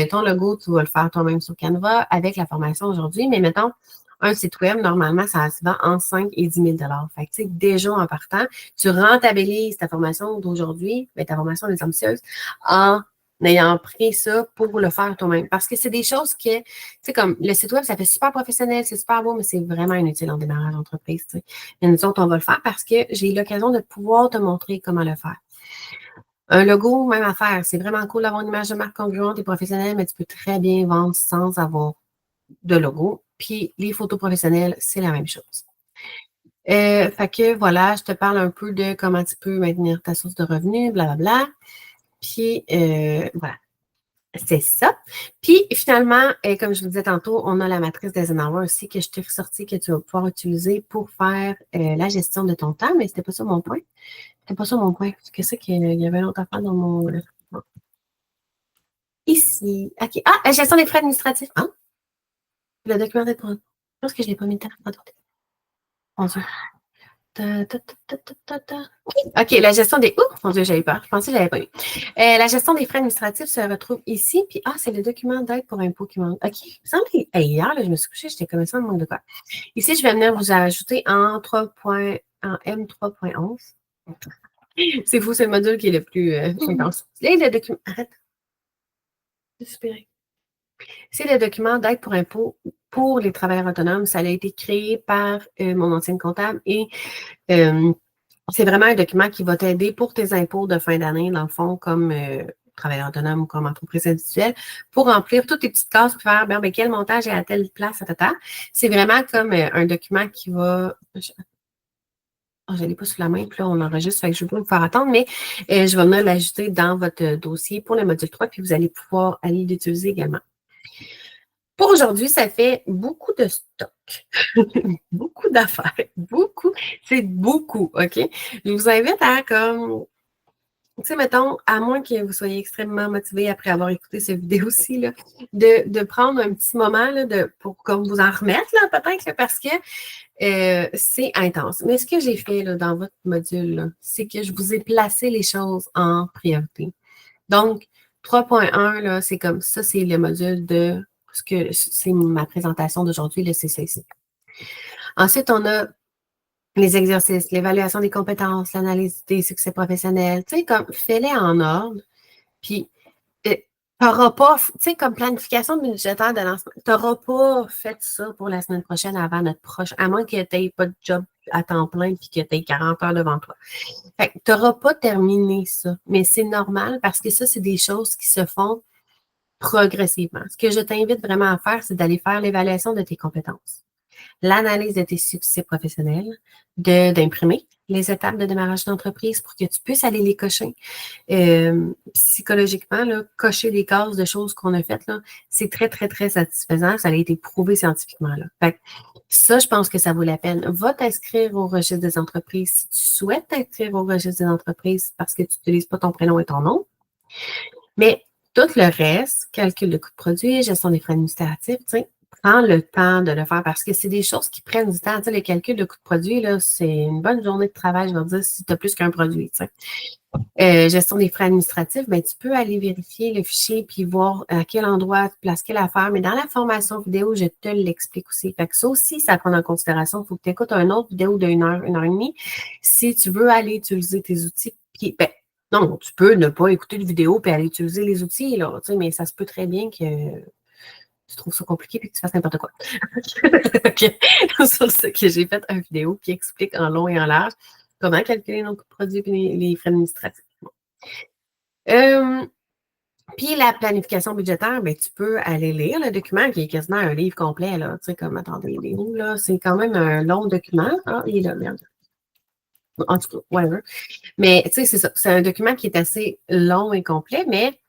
Ton logo, tu vas le faire toi-même sur Canva avec la formation aujourd'hui. Mais mettons, un site web, normalement, ça se vend entre 5 et 10 000 Fait que, tu sais, déjà en partant, tu rentabilises ta formation d'aujourd'hui, ben, ta formation des ambitieuses, en ayant pris ça pour le faire toi-même. Parce que c'est des choses que, tu sais, comme le site web, ça fait super professionnel, c'est super beau, mais c'est vraiment inutile en démarrage d'entreprise, tu sais. Et nous autres, on va le faire parce que j'ai eu l'occasion de pouvoir te montrer comment le faire. Un logo, même affaire. C'est vraiment cool d'avoir une image de marque congruente et professionnelle, mais tu peux très bien vendre sans avoir de logo. Puis les photos professionnelles, c'est la même chose. Fait que voilà, je te parle un peu de comment tu peux maintenir ta source de revenus, blablabla. Puis voilà. C'est ça. Puis finalement, comme je vous disais tantôt, on a la matrice d'Eisenhower aussi que je t'ai ressortie, que tu vas pouvoir utiliser pour faire la gestion de ton temps, mais c'était pas ça mon point. C'était pas ça mon point. Qu'est-ce qu'il y avait un autre affaire dans mon. Bon. Ici. OK. Ah, la gestion des frais administratifs. Hein? Le document d'être. Je pense que je l'ai pas mis de temps. Attendez. Mon Dieu. OK, la gestion des... Ouh, mon Dieu, j'avais peur. Je pensais que je l'avais pas eu. La gestion des frais administratifs se retrouve ici. Puis, c'est le document d'aide pour impôt qui manque. OK, il me semble que hier, là, je me suis couchée, j'étais comme ça, le manque de quoi. Ici, je vais venir vous ajouter en M3.11. C'est fou, c'est le module qui est le plus intense. Là, le document... Arrête. C'est le document d'aide pour impôt pour les travailleurs autonomes. Ça a été créé par mon ancienne comptable et c'est vraiment un document qui va t'aider pour tes impôts de fin d'année, dans le fond, comme travailleur autonome ou comme entreprise individuelle, pour remplir toutes tes petites cases, pour faire quel montage est à telle place, à. C'est vraiment comme un document qui va. Je ne l'ai pas sous la main, puis là, on enregistre, fait que je ne vais pas vous faire attendre, mais je vais venir l'ajouter dans votre dossier pour le module 3, puis vous allez pouvoir aller l'utiliser également. Pour aujourd'hui, ça fait beaucoup de stock, beaucoup d'affaires, c'est beaucoup, OK? Je vous invite à comme, tu sais, mettons, à moins que vous soyez extrêmement motivé après avoir écouté cette vidéo-ci, là, de prendre un petit moment là, pour comme vous en remettre, là, peut-être, là, parce que c'est intense. Mais ce que j'ai fait là, dans votre module, c'est que je vous ai placé les choses en priorité. Donc, 3.1, là, c'est comme ça, c'est le module de ce que c'est ma présentation d'aujourd'hui, le CCC. Ensuite, on a les exercices, l'évaluation des compétences, l'analyse des succès professionnels. Tu sais, comme fais-les en ordre. Puis, tu n'auras pas, tu sais, comme planification budgétaire de lancement, tu n'auras pas fait ça pour la semaine prochaine avant notre prochain, à moins que tu n'aies pas de job à temps plein et que tu aies 40 heures devant toi. Fait que tu n'auras pas terminé ça, mais c'est normal parce que ça, c'est des choses qui se font progressivement. Ce que je t'invite vraiment à faire, c'est d'aller faire l'évaluation de tes compétences, l'analyse de tes succès professionnels, d'imprimer les étapes de démarrage d'entreprise pour que tu puisses aller les cocher. Psychologiquement, là, cocher des cases de choses qu'on a faites, là, c'est très, très, très satisfaisant. Ça a été prouvé scientifiquement. Là. Fait que ça, je pense que ça vaut la peine. Va t'inscrire au registre des entreprises si tu souhaites t'inscrire au registre des entreprises parce que tu n'utilises pas ton prénom et ton nom. Mais tout le reste, calcul de coût de produit, gestion des frais administratifs, prends le temps de le faire parce que c'est des choses qui prennent du temps. Tu sais, le calcul de coût de produit, là, c'est une bonne journée de travail, je vais dire, si tu as plus qu'un produit. Tu sais. Gestion des frais administratifs, ben, tu peux aller vérifier le fichier puis voir à quel endroit tu places quelle affaire. Mais dans la formation vidéo, je te l'explique aussi. Fait que ça aussi, ça prend en considération. Il faut que tu écoutes une autre vidéo d'une heure, 1 heure et demie. Si tu veux aller utiliser tes outils, puis, ben, non, tu peux ne pas écouter de vidéo et aller utiliser les outils, là, tu sais, mais ça se peut très bien que tu trouves ça compliqué et que tu fasses n'importe quoi. OK. C'est ça que j'ai fait une vidéo qui explique en long et en large comment calculer nos coûts de produits et les frais administratifs. Puis la planification budgétaire, ben, tu peux aller lire le document qui est quasiment un livre complet, là. Tu sais, comme, attendez, il est où, là? C'est quand même un long document. Il est là, merde. En tout cas, whatever. Mais, tu sais, c'est ça. C'est un document qui est assez long et complet, mais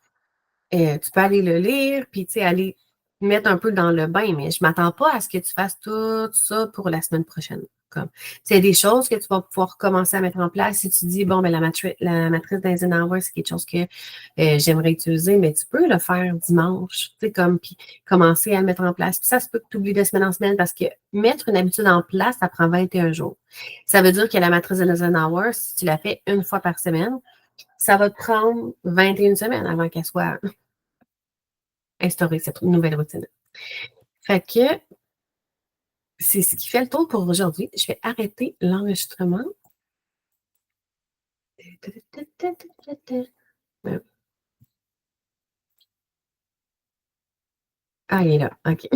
tu peux aller le lire, puis, tu sais, aller mettre un peu dans le bain, mais je ne m'attends pas à ce que tu fasses tout ça pour la semaine prochaine. Comme, c'est des choses que tu vas pouvoir commencer à mettre en place. Si tu dis, bon, ben, la matrice d'Eisenhower, c'est quelque chose que j'aimerais utiliser, mais tu peux le faire dimanche, tu sais, comme, puis commencer à le mettre en place. Puis ça se peut que tu oublies de semaine en semaine parce que mettre une habitude en place, ça prend 21 jours. Ça veut dire que la matrice d'Eisenhower, si tu la fais une fois par semaine, ça va te prendre 21 semaines avant qu'elle soit instaurer cette nouvelle routine. Fait que c'est ce qui fait le tour pour aujourd'hui. Je vais arrêter l'enregistrement. Ah, il est là. OK.